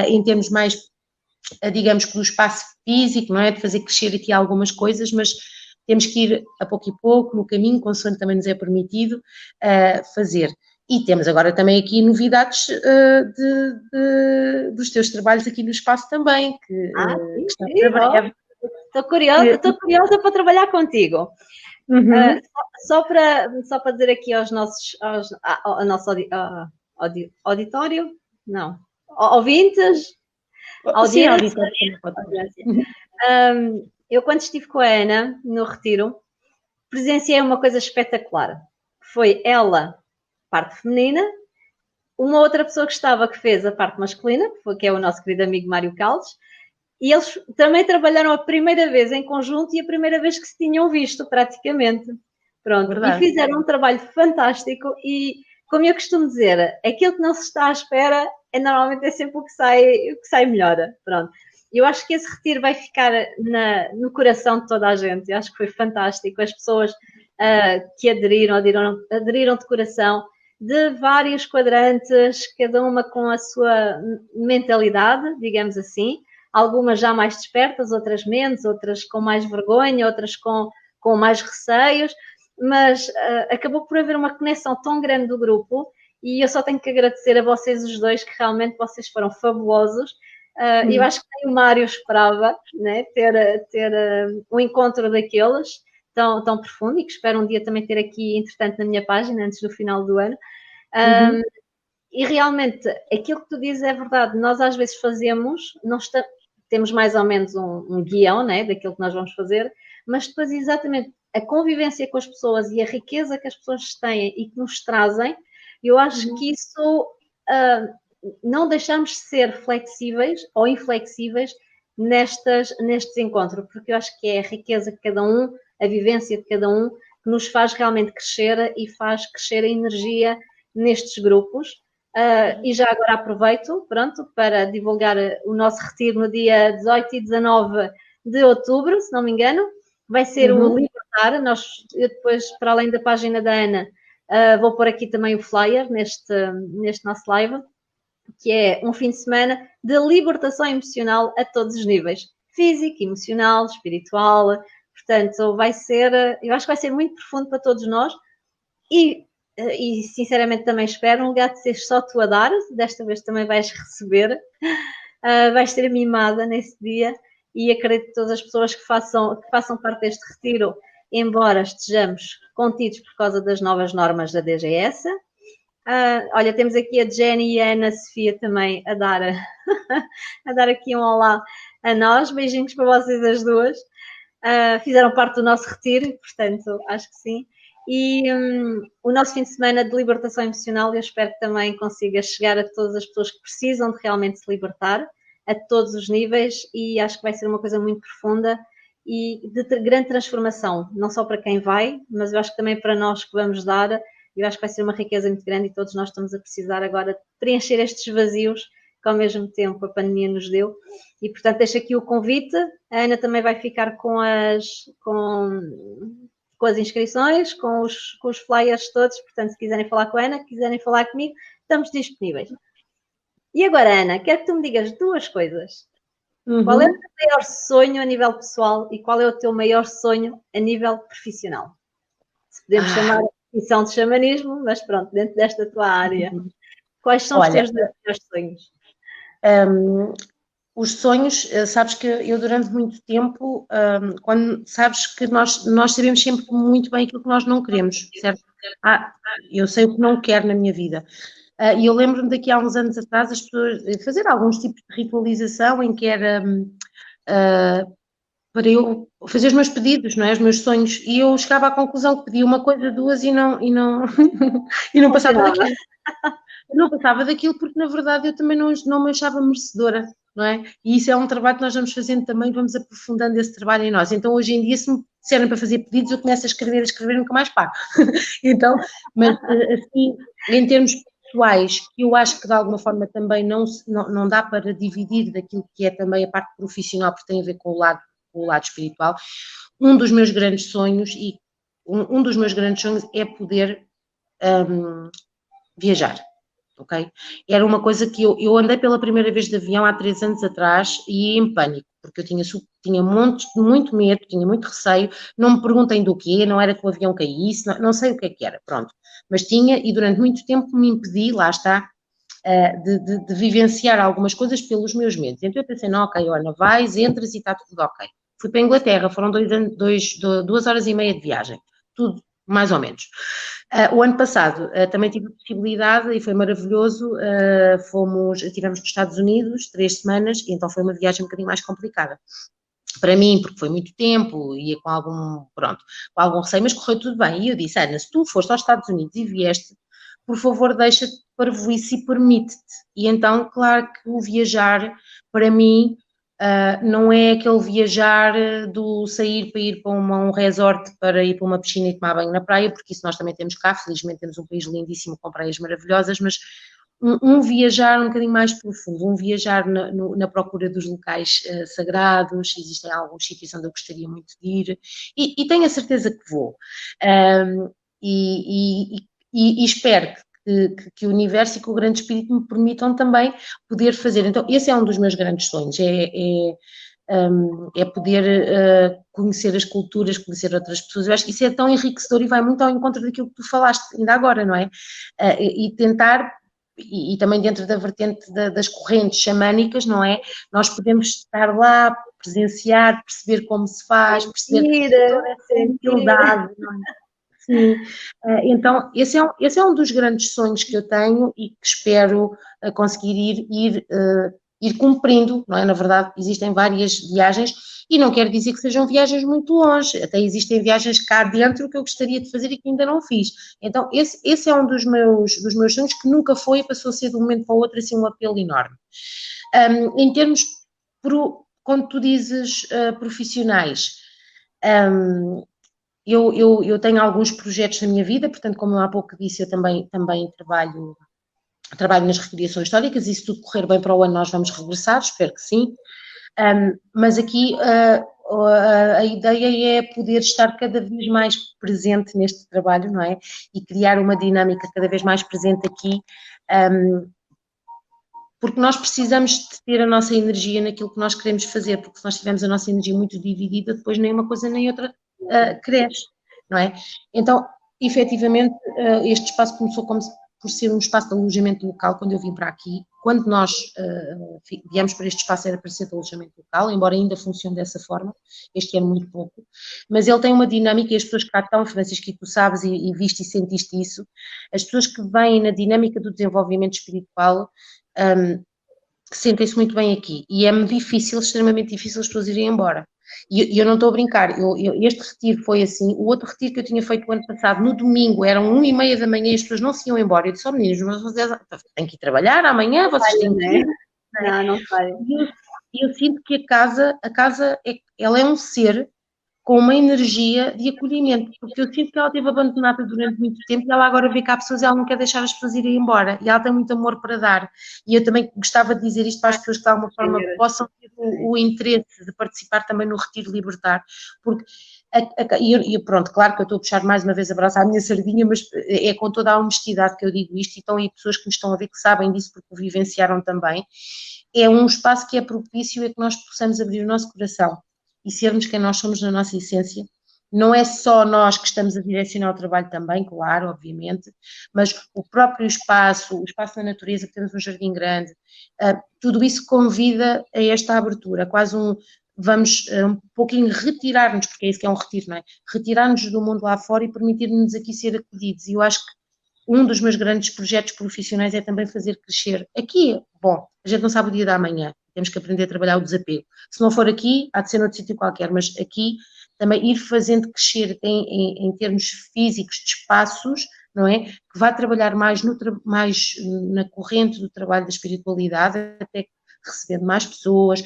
Em termos mais, digamos que do espaço físico, não é? De fazer crescer aqui algumas coisas, mas temos que ir a pouco e pouco, no caminho, consoante também nos é permitido fazer. E temos agora também aqui novidades dos teus trabalhos aqui no espaço também, que estão para breve. Estou curiosa para trabalhar contigo. Uhum. Só para dizer aqui ao nosso auditório, não, ouvintes, Sim, Audiência. também pode ser. Eu, quando estive com a Ana no retiro, presenciei uma coisa espetacular. Foi ela, parte feminina, uma outra pessoa que estava, que fez a parte masculina, que é o nosso querido amigo Mário Caldes, e eles também trabalharam a primeira vez em conjunto e a primeira vez que se tinham visto, praticamente. Pronto, verdade. E fizeram um trabalho fantástico e, como eu costumo dizer, aquilo que não se está à espera normalmente é sempre o que sai melhor. Pronto. Eu acho que esse retiro vai ficar no coração de toda a gente. Eu acho que foi fantástico. As pessoas que aderiram de coração, de vários quadrantes, cada uma com a sua mentalidade, digamos assim. Algumas já mais despertas, outras menos, outras com mais vergonha, outras com mais receios, mas acabou por haver uma conexão tão grande do grupo e eu só tenho que agradecer a vocês os dois, que realmente vocês foram fabulosos. Eu acho que nem o Mário esperava, né, ter um encontro daqueles tão profundo, e que espero um dia também ter aqui, entretanto, na minha página, antes do final do ano. E realmente, aquilo que tu dizes é verdade. Nós às vezes temos mais ou menos um guião, né, daquilo que nós vamos fazer, mas depois exatamente a convivência com as pessoas e a riqueza que as pessoas têm e que nos trazem, eu acho que isso não deixamos de ser flexíveis ou inflexíveis nestes encontros, porque eu acho que é a riqueza de cada um, a vivência de cada um, que nos faz realmente crescer e faz crescer a energia nestes grupos. E já agora aproveito, pronto, para divulgar o nosso retiro no dia 18 e 19 de outubro, se não me engano. Vai ser o Libertar. Eu depois, para além da página da Ana, vou pôr aqui também o flyer neste nosso live, que é um fim de semana de libertação emocional a todos os níveis. Físico, emocional, espiritual. Portanto, eu acho que vai ser muito profundo para todos nós. E sinceramente também espero, um lugar de seres só tu a dar, desta vez também vais receber, vais ser mimada nesse dia, e acredito que todas as pessoas que façam parte deste retiro, embora estejamos contidos por causa das novas normas da DGS. Olha, temos aqui a Jenny e a Ana Sofia também a dar aqui um olá a nós, beijinhos para vocês as duas. Fizeram parte do nosso retiro, portanto, acho que sim. E o nosso fim de semana de libertação emocional, eu espero que também consiga chegar a todas as pessoas que precisam de realmente se libertar, a todos os níveis, e acho que vai ser uma coisa muito profunda e de grande transformação, não só para quem vai, mas eu acho que também para nós que vamos dar. Eu acho que vai ser uma riqueza muito grande e todos nós estamos a precisar agora de preencher estes vazios que ao mesmo tempo a pandemia nos deu. E, portanto, deixo aqui o convite. A Ana também vai ficar com as inscrições, com os flyers todos. Portanto, se quiserem falar com a Ana, quiserem falar comigo, estamos disponíveis. E agora, Ana, quero que tu me digas duas coisas. Qual é o teu maior sonho a nível pessoal e qual é o teu maior sonho a nível profissional? Se podemos chamar profissão de xamanismo, mas pronto, dentro desta tua área. Quais são os teus maiores sonhos? Os sonhos, sabes que eu durante muito tempo, sabes que nós sabemos sempre muito bem aquilo que nós não queremos, certo? Eu sei o que não quero na minha vida. E eu lembro-me daqui a uns anos atrás as pessoas fazer alguns tipos de ritualização em que era para eu fazer os meus pedidos, não é? Os meus sonhos, e eu chegava à conclusão que pedia uma coisa, duas e não passava daquilo. Não passava daquilo porque na verdade eu também não me achava merecedora, não é? E isso é um trabalho que nós vamos fazendo também, vamos aprofundando esse trabalho em nós. Então hoje em dia, se me disserem para fazer pedidos, eu começo a escrever nunca mais paro. Então, mas assim, em termos pessoais, eu acho que de alguma forma também não dá para dividir daquilo que é também a parte profissional, porque tem a ver com o lado espiritual. Um dos meus grandes sonhos é poder viajar. Okay? Era uma coisa que eu andei pela primeira vez de avião há 3 anos atrás e em pânico, porque eu tinha muito medo, tinha muito receio, não me perguntem do quê, não era que o avião caísse, não sei o que é que era, pronto. Mas tinha, e durante muito tempo me impedi, lá está, de vivenciar algumas coisas pelos meus medos. Então eu pensei, não, ok, Ana, vais, entras e está tudo ok. Fui para a Inglaterra, foram 2 horas e meia de viagem, tudo mais ou menos. O ano passado também tive a possibilidade e foi maravilhoso, estivemos nos Estados Unidos 3 semanas, e então foi uma viagem um bocadinho mais complicada. Para mim, porque foi muito tempo, ia com algum receio, mas correu tudo bem. E eu disse, Ana, se tu foste aos Estados Unidos e vieste, por favor, deixa-te parvoíce e permite-te. E então, claro que o viajar, para mim, não é aquele viajar do sair para ir para um resort, para ir para uma piscina e tomar banho na praia, porque isso nós também temos cá, felizmente temos um país lindíssimo com praias maravilhosas, mas um viajar um bocadinho mais profundo, um viajar na procura dos locais sagrados. Existem alguns sítios onde eu gostaria muito de ir, e tenho a certeza que vou. E espero que o universo e que o grande espírito me permitam também poder fazer. Então, esse é um dos meus grandes sonhos, é poder conhecer as culturas, conhecer outras pessoas. Eu acho que isso é tão enriquecedor e vai muito ao encontro daquilo que tu falaste ainda agora, não é? E tentar, e também dentro da vertente das correntes xamânicas, não é? Nós podemos estar lá, presenciar, perceber como se faz, perceber toda essa humildade, não é? Sim, então esse é um dos grandes sonhos que eu tenho e que espero conseguir ir cumprindo, não é? Na verdade, existem várias viagens e não quero dizer que sejam viagens muito longe, até existem viagens cá dentro que eu gostaria de fazer e que ainda não fiz. Então esse é um dos meus sonhos, que nunca foi e passou a ser de um momento para o outro assim um apelo enorme. Em termos, quando tu dizes profissionais, eu tenho alguns projetos na minha vida, portanto, como eu há pouco disse, eu também trabalho nas recriações históricas, e se tudo correr bem para o ano nós vamos regressar, espero que sim. Mas aqui a ideia é poder estar cada vez mais presente neste trabalho, não é? E criar uma dinâmica cada vez mais presente aqui, porque nós precisamos de ter a nossa energia naquilo que nós queremos fazer, porque se nós tivermos a nossa energia muito dividida, depois nem uma coisa nem outra cresce, não é? Então, efetivamente, este espaço começou por ser um espaço de alojamento local. Quando eu vim para aqui, quando nós viemos para este espaço, era para ser de alojamento local, embora ainda funcione dessa forma, este ano muito pouco, mas ele tem uma dinâmica, e as pessoas que cá estão, Francisco, e tu sabes e viste e sentiste isso, as pessoas que vêm na dinâmica do desenvolvimento espiritual, que sentem-se muito bem aqui, e é-me difícil, extremamente difícil, as pessoas irem embora. E eu não estou a brincar, este retiro foi assim. O outro retiro que eu tinha feito o ano passado, no domingo, eram 1h30 da manhã e as pessoas não se iam embora. Eu disse, meninos, mas vocês têm que ir trabalhar amanhã, vocês têm que ir. Não vai. E eu sinto que a casa ela é um ser com uma energia de acolhimento, porque eu sinto que ela esteve abandonada durante muito tempo e ela agora vê que há pessoas e ela não quer deixar as pessoas irem embora, e ela tem muito amor para dar. E eu também gostava de dizer isto para as pessoas que de alguma forma possam ter o interesse de participar também no Retiro Libertar, porque pronto, claro que eu estou a puxar mais uma vez a brasa à minha sardinha, mas é com toda a honestidade que eu digo isto, e estão aí pessoas que me estão a ver que sabem disso porque o vivenciaram também. É um espaço que é propício a que nós possamos abrir o nosso coração e sermos quem nós somos na nossa essência. Não é só nós que estamos a direcionar o trabalho também, claro, obviamente, mas o próprio espaço, o espaço da natureza, que temos um jardim grande, tudo isso convida a esta abertura, quase vamos um pouquinho retirar-nos, porque é isso que é um retiro, não é? Retirar-nos do mundo lá fora e permitir-nos aqui ser acolhidos. E eu acho que um dos meus grandes projetos profissionais é também fazer crescer. Aqui, bom, a gente não sabe o dia da manhã, temos que aprender a trabalhar o desapego. Se não for aqui, há de ser noutro sítio qualquer, mas aqui também ir fazendo crescer em termos físicos de espaços, não é? Que vá trabalhar mais na corrente do trabalho da espiritualidade, até recebendo mais pessoas.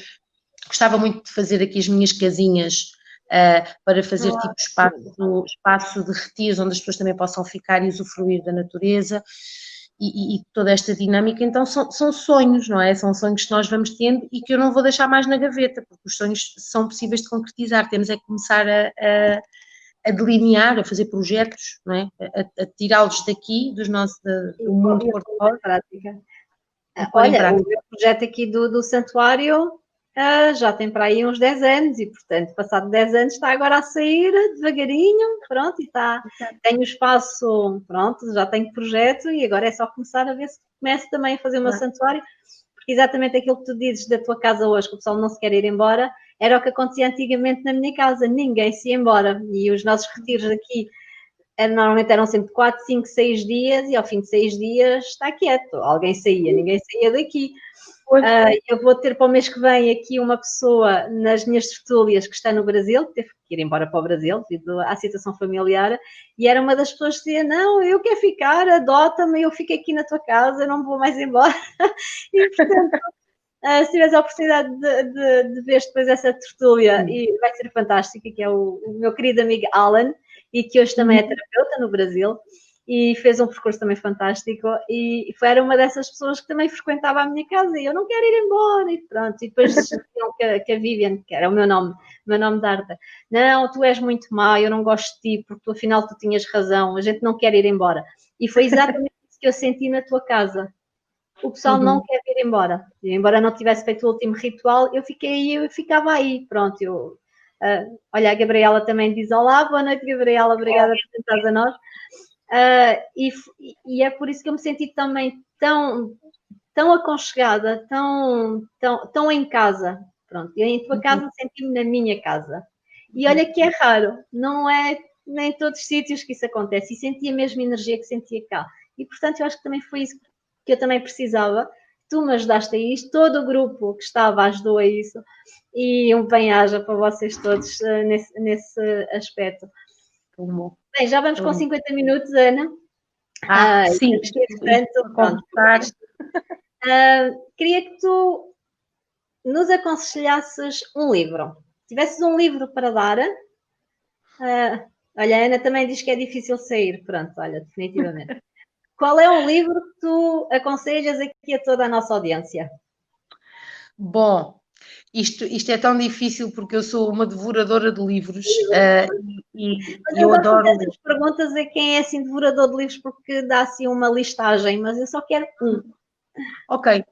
Gostava muito de fazer aqui as minhas casinhas para fazer tipo espaço de retiros onde as pessoas também possam ficar e usufruir da natureza e toda esta dinâmica. Então são sonhos, não é? São sonhos que nós vamos tendo e que eu não vou deixar mais na gaveta, porque os sonhos são possíveis de concretizar. Temos é que começar a delinear, a fazer projetos, não é? A tirá-los daqui, do mundo corporal. Olha, o meu projeto aqui do santuário já tem para aí uns 10 anos e, portanto, passado 10 anos está agora a sair devagarinho, pronto, e tenho espaço, pronto, já tenho projeto e agora é só começar a ver se começo também a fazer o meu santuário, porque exatamente aquilo que tu dizes da tua casa hoje, que o pessoal não se quer ir embora, era o que acontecia antigamente na minha casa, ninguém se ia embora, e os nossos retiros aqui normalmente eram sempre 4, 5, 6 dias e ao fim de 6 dias está quieto. Alguém saía, ninguém saía daqui. Eu vou ter para o mês que vem aqui uma pessoa nas minhas tertúlias que está no Brasil, que teve que ir embora para o Brasil devido à situação familiar, e era uma das pessoas que dizia, não, eu quero ficar, adota-me, eu fico aqui na tua casa, eu não vou mais embora. E portanto, se tiveres a oportunidade de ver depois essa tertúlia, e vai ser fantástica, que é o meu querido amigo Alan, e que hoje também é terapeuta no Brasil, e fez um percurso também fantástico, e era uma dessas pessoas que também frequentava a minha casa, e eu não quero ir embora, e pronto, e depois diziam que a Vivian, que era o meu nome de arte, não, tu és muito má, eu não gosto de ti, porque tu, afinal tu tinhas razão, a gente não quer ir embora, e foi exatamente isso que eu senti na tua casa. O pessoal não quer ir embora. Embora não tivesse feito o último ritual, eu ficava aí, pronto, olha, a Gabriela também diz olá, boa noite Gabriela, obrigada por estar a nós. E é por isso que eu me senti também tão aconchegada, tão em casa. Pronto, eu em tua casa senti-me na minha casa. E olha que é raro, não é nem em todos os sítios que isso acontece. E senti a mesma energia que sentia cá. E portanto eu acho que também foi isso que eu também precisava. Tu me ajudaste a isto, todo o grupo que estava ajudou a isso. E um bem-aja para vocês todos nesse aspecto. Bem, já vamos com 50 minutos, Ana. Sim. Queria que tu nos aconselhasses um livro. Se tivesses um livro para dar, olha, a Ana também diz que é difícil sair. Pronto, olha, definitivamente. Qual é um livro que tu aconselhas aqui a toda a nossa audiência? Bom, isto é tão difícil porque eu sou uma devoradora de livros e eu adoro... Essas perguntas a quem é assim devorador de livros porque dá assim uma listagem, mas eu só quero um. Ok,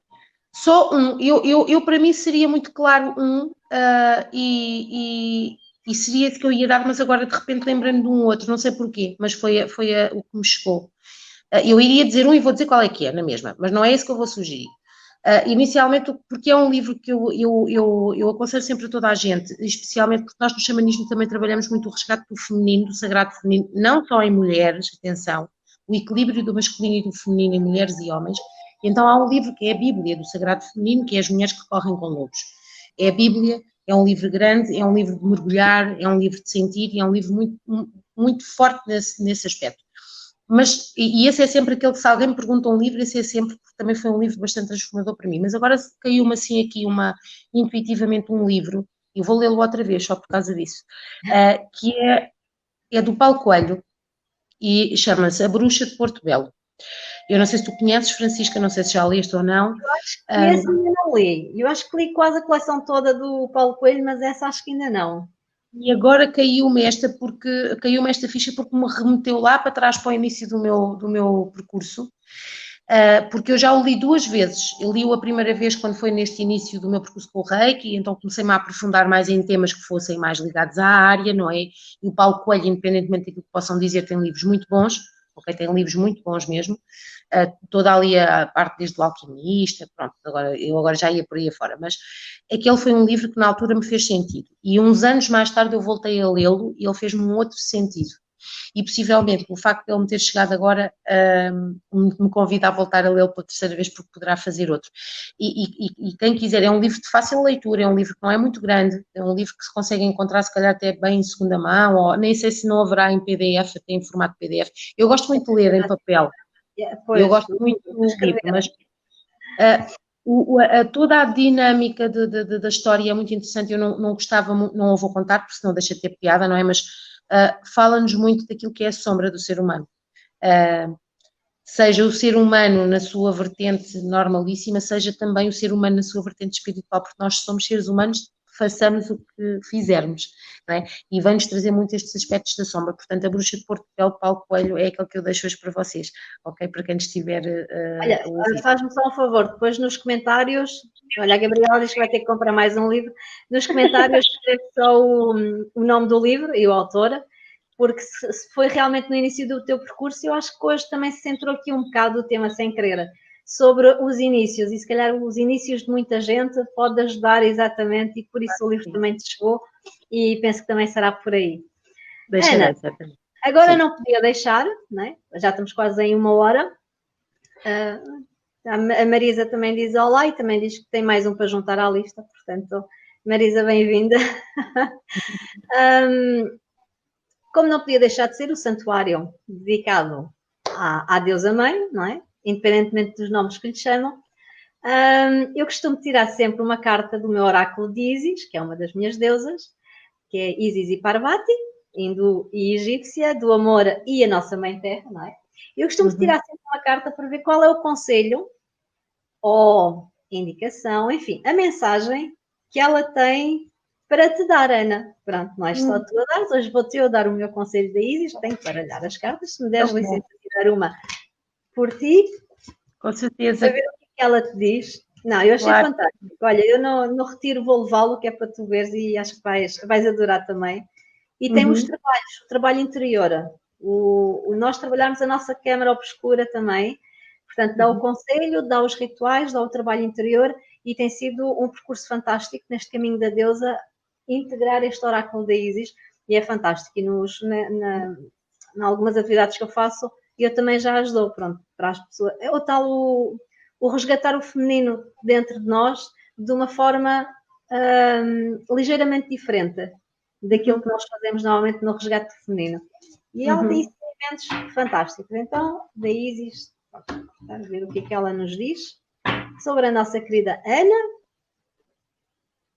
só um. Eu para mim seria muito claro um e seria esse que eu ia dar, mas agora de repente lembrei-me de um outro, não sei porquê, mas foi o que me chegou. Eu iria dizer um e vou dizer qual é que é, na mesma, mas não é esse que eu vou sugerir. Inicialmente, porque é um livro que eu aconselho sempre a toda a gente, especialmente porque nós no xamanismo também trabalhamos muito o resgate do feminino, do sagrado feminino, não só em mulheres, atenção, o equilíbrio do masculino e do feminino em mulheres e homens. Então há um livro que é a Bíblia do sagrado feminino, que é As Mulheres que Correm com Lobos. É a Bíblia, é um livro grande, é um livro de mergulhar, é um livro de sentir, e é um livro muito, muito forte nesse aspecto. Mas, e esse é sempre aquele que, se alguém me pergunta um livro, esse é sempre, porque também foi um livro bastante transformador para mim. Mas agora caiu-me assim aqui intuitivamente um livro, eu vou lê-lo outra vez, só por causa disso, que é do Paulo Coelho e chama-se A Bruxa de Porto Belo. Eu não sei se tu conheces, Francisca, não sei se já leste ou não. Eu acho que esse ainda não li. Eu acho que li quase a coleção toda do Paulo Coelho, mas essa acho que ainda não. E agora caiu-me esta ficha porque me remeteu lá para trás para o início do meu percurso, porque eu já o li 2 vezes. Eu li-o a primeira vez quando foi neste início do meu percurso com o Reiki, e então comecei-me a aprofundar mais em temas que fossem mais ligados à área, não é? E o Paulo Coelho, independentemente daquilo que possam dizer, tem livros muito bons, ok? Tem livros muito bons mesmo. Toda ali a parte desde o alquimista, pronto, eu agora já ia por aí afora, mas aquele foi um livro que na altura me fez sentido, e uns anos mais tarde eu voltei a lê-lo e ele fez-me um outro sentido, e possivelmente o facto de ele me ter chegado agora me convida a voltar a lê-lo pela 3ª vez, porque poderá fazer outro, e quem quiser, é um livro de fácil leitura, é um livro que não é muito grande, é um livro que se consegue encontrar se calhar até bem em segunda mão, ou nem sei se não haverá em PDF, até em formato PDF. Eu gosto muito de ler em papel. Eu gosto muito do livro, mas toda a dinâmica da história é muito interessante. Eu não gostava, não a vou contar, porque senão deixa de ter piada, não é? Mas fala-nos muito daquilo que é a sombra do ser humano. Seja o ser humano na sua vertente normalíssima, seja também o ser humano na sua vertente espiritual, porque nós somos seres humanos, façamos o que fizermos, não é? E vai-nos trazer muito estes aspectos da sombra. Portanto, A Bruxa de Porto Belo, Paulo Coelho, é aquele que eu deixo hoje para vocês, ok? Para quem estiver Olha, faz-me só um favor, depois nos comentários, olha, a Gabriela diz que vai ter que comprar mais um livro, nos comentários escreve só o nome do livro e o autor, porque se foi realmente no início do teu percurso, eu acho que hoje também se centrou aqui um bocado o tema sem querer, sobre os inícios, e se calhar os inícios de muita gente pode ajudar exatamente, e por isso o livro também te chegou, e penso que também será por aí. Deixa Ana, Agora não podia deixar, né? Já estamos quase em 1 hora. A Marisa também diz olá e também diz que tem mais um para juntar à lista, portanto, Marisa, bem-vinda. Como não podia deixar de ser o santuário dedicado à deusa mãe, não é? Independentemente dos nomes que lhe chamam, eu costumo tirar sempre uma carta do meu oráculo de Isis, que é uma das minhas deusas, que é Isis e Parvati, hindu e egípcia, do amor e a nossa mãe terra, não é? Eu costumo tirar sempre uma carta para ver qual é o conselho ou indicação, enfim, a mensagem que ela tem para te dar, Ana. Pronto, não és só tu a dar, hoje vou-te eu dar o meu conselho da Isis, tenho que baralhar as cartas, se me deres licença de tirar uma por ti. Com certeza. Para ver o que ela te diz. Não, eu achei fantástico. Olha, eu no retiro vou levá-lo, que é para tu veres, e acho que vais adorar também. E tem os trabalhos, o trabalho interior. Nós trabalharmos a nossa câmara obscura também. Portanto, dá o conselho, dá os rituais, dá o trabalho interior, e tem sido um percurso fantástico neste caminho da deusa, integrar este oráculo da Isis, e é fantástico. E em algumas atividades que eu faço, eu também já ajudou, pronto, para as pessoas. É o tal o resgatar o feminino dentro de nós de uma forma ligeiramente diferente daquilo que nós fazemos normalmente no resgate feminino. E ela tem eventos fantásticos. Então, da Isis, vamos ver o que é que ela nos diz sobre a nossa querida Ana.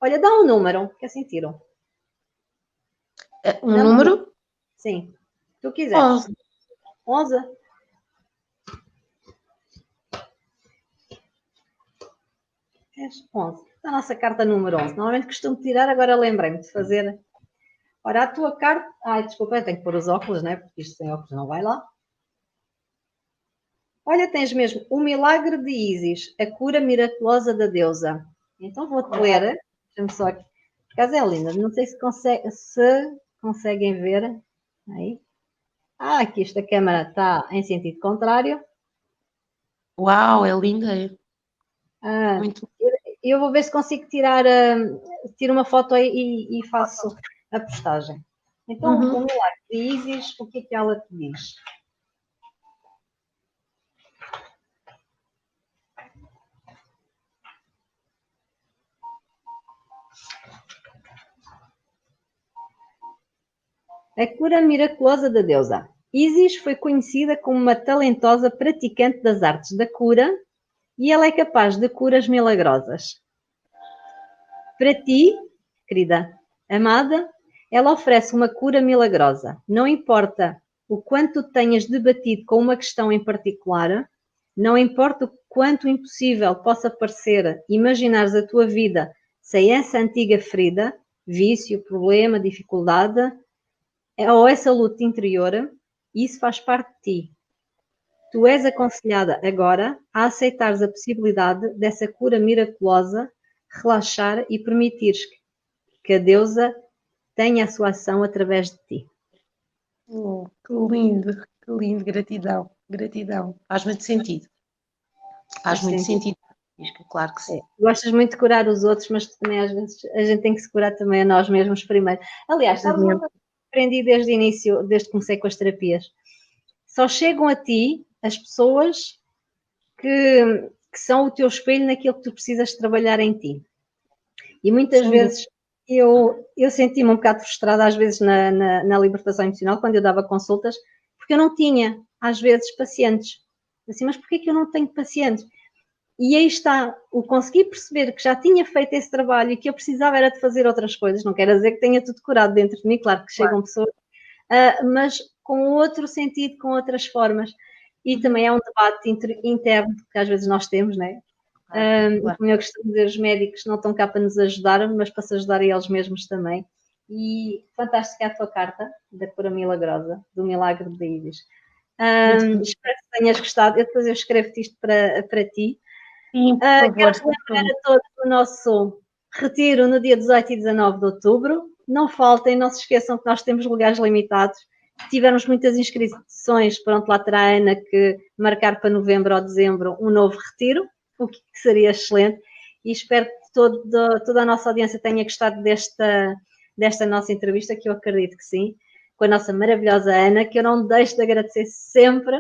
Olha, dá um número, que assim tiram. Um número? Sim, tu quiseres. 11. É 11. A nossa carta número 11. Normalmente costumo tirar, agora lembrei-me de fazer. Ora, a tua carta... Ai, desculpa, eu tenho que pôr os óculos, né? Porque isto sem óculos não vai lá. Olha, tens mesmo o milagre de Isis, a cura miraculosa da deusa. Então vou-te ler. Deixa-me só aqui. Por acaso é linda. Não sei se conseguem ver. Aí. Aqui esta câmera está em sentido contrário. Uau, é linda. Muito. Eu vou ver se consigo tiro uma foto aí e faço a postagem. Então, o milagre de Isis, o que é que ela te diz? A cura miraculosa da deusa. Isis foi conhecida como uma talentosa praticante das artes da cura e ela é capaz de curas milagrosas. Para ti, querida amada, ela oferece uma cura milagrosa. Não importa o quanto tenhas debatido com uma questão em particular, não importa o quanto impossível possa parecer imaginares a tua vida sem essa antiga ferida, vício, problema, dificuldade, ou essa luta interior, isso faz parte de ti. Tu és aconselhada agora a aceitares a possibilidade dessa cura miraculosa, relaxar e permitires que a deusa tenha a sua ação através de ti. Que lindo, gratidão, gratidão. Faz muito sentido. Faz muito sentido. Claro que sim. Gostas muito de curar os outros, mas também às vezes a gente tem que se curar também a nós mesmos primeiro. Aliás, sabes uma coisa que aprendi desde o início, desde que comecei com as terapias? Só chegam a ti as pessoas que são o teu espelho naquilo que tu precisas trabalhar em ti. E muitas vezes eu senti-me um bocado frustrada, às vezes, na libertação emocional, quando eu dava consultas, porque eu não tinha, às vezes, pacientes. Assim, mas porquê que eu não tenho pacientes? E aí está, o conseguir perceber que já tinha feito esse trabalho e que eu precisava era de fazer outras coisas. Não quero dizer que tenha tudo curado dentro de mim, claro que chegam pessoas, mas com outro sentido, com outras formas. E também é um debate interno que às vezes nós temos, não é? Como eu costumo dizer, os médicos não estão cá para nos ajudar, mas para se ajudar a eles mesmos também. E fantástica a tua carta da cura milagrosa, do milagre de Isis. Espero que tenhas gostado. Eu escrevo-te isto para ti. Sim, por favor. Quero lembrar a todos o nosso retiro no dia 18 e 19 de outubro. Não faltem, não se esqueçam que nós temos lugares limitados. Se tivermos muitas inscrições, pronto, lá terá a Ana que marcar para novembro ou dezembro um novo retiro, o que seria excelente. E espero que toda a nossa audiência tenha gostado desta nossa entrevista, que eu acredito que sim. com a nossa maravilhosa Ana, que eu não deixo de agradecer sempre.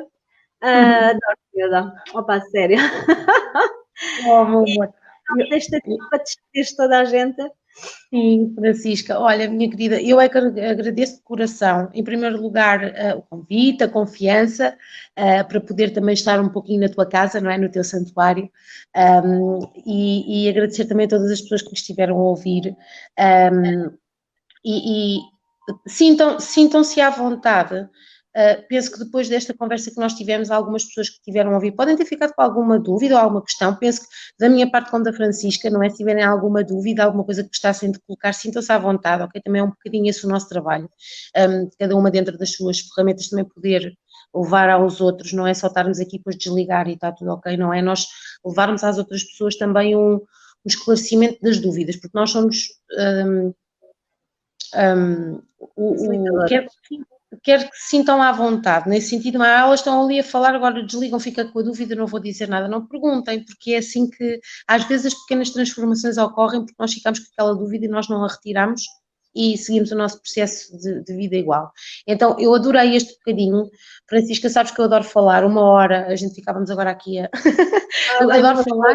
Adoro, miúda. Opa, sério. Oh, meu amor. Não deixo de para despedir toda a gente. Sim, Francisca, olha, minha querida, eu é que agradeço de coração, em primeiro lugar, o convite, a confiança, para poder também estar um pouquinho na tua casa, não é, no teu santuário, e agradecer também a todas as pessoas que me estiveram a ouvir, e sintam-se à vontade. Penso que depois desta conversa que nós tivemos, algumas pessoas que tiveram a ouvir podem ter ficado com alguma dúvida ou alguma questão. Penso que, da minha parte, como da Francisca, não é? Se tiverem alguma dúvida, alguma coisa que gostassem de colocar, sintam-se à vontade, ok? Também é um bocadinho esse o nosso trabalho. Cada uma dentro das suas ferramentas também poder levar aos outros, não é só estarmos aqui depois desligar e está tudo ok, não é? Nós levarmos às outras pessoas também um esclarecimento das dúvidas, porque nós somos. Quero que se sintam à vontade, nesse sentido, mas elas estão ali a falar, agora desligam, fica com a dúvida, não vou dizer nada, não perguntem, porque é assim que às vezes as pequenas transformações ocorrem porque nós ficamos com aquela dúvida e nós não a retiramos e seguimos o nosso processo de vida igual. Então, eu adorei este bocadinho. Francisca, sabes que eu adoro falar, 1 hora, a gente ficávamos agora aqui a... eu adoro falar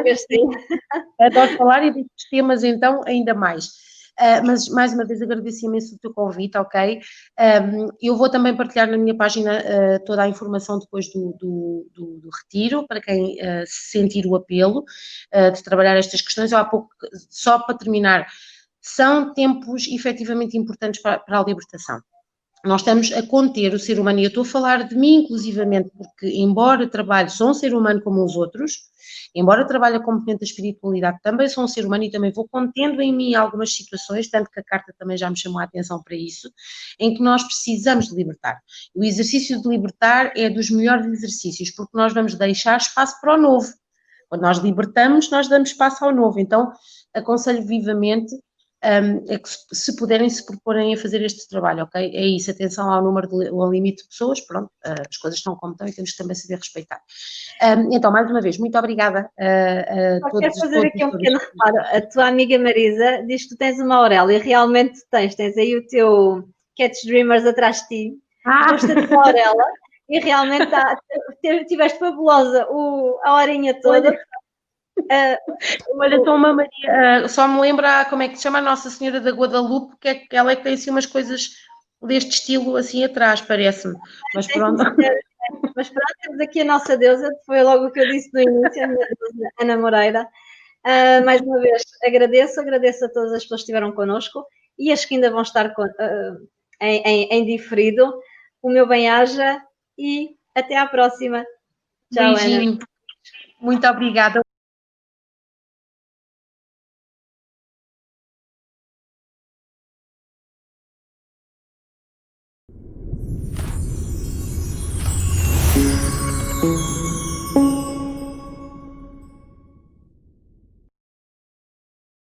e destes temas então ainda mais. Mas mais uma vez agradeço imenso o teu convite, ok? Eu vou também partilhar na minha página toda a informação depois do retiro, para quem sentir o apelo de trabalhar estas questões. Eu há pouco, só para terminar, são tempos efetivamente importantes para a libertação. Nós estamos a conter o ser humano, e eu estou a falar de mim inclusivamente, porque embora trabalhe, sou um ser humano como os outros, embora trabalhe a componente da espiritualidade, também sou um ser humano e também vou contendo em mim algumas situações, tanto que a carta também já me chamou a atenção para isso, em que nós precisamos de libertar. O exercício de libertar é dos melhores exercícios, porque nós vamos deixar espaço para o novo. Quando nós libertamos, nós damos espaço ao novo. Então, aconselho vivamente é que se puderem se proporem a fazer este trabalho, ok? É isso, atenção ao número, ao limite de pessoas, pronto, as coisas estão como estão e temos que também saber respeitar. Então, mais uma vez, muito obrigada a todos. Quero fazer aqui um pequeno reparo. A tua amiga Marisa diz que tu tens uma Aurélia, e realmente tens aí o teu Catch Dreamers atrás de ti, gosta de uma Aurélia, e realmente tiveste fabulosa a horinha toda. Olha, então uma Maria, só me lembra como é que se chama a Nossa Senhora da Guadalupe, que é, ela é que tem assim umas coisas deste estilo assim atrás, parece-me. Mas pronto. Mas pronto, temos aqui a nossa deusa, foi logo o que eu disse no início, a minha deusa Ana Moreira. Mais uma vez, agradeço a todas as pessoas que estiveram connosco e as que ainda vão estar em diferido. O meu bem-aja e até à próxima. Tchau, Ana. Muito obrigada.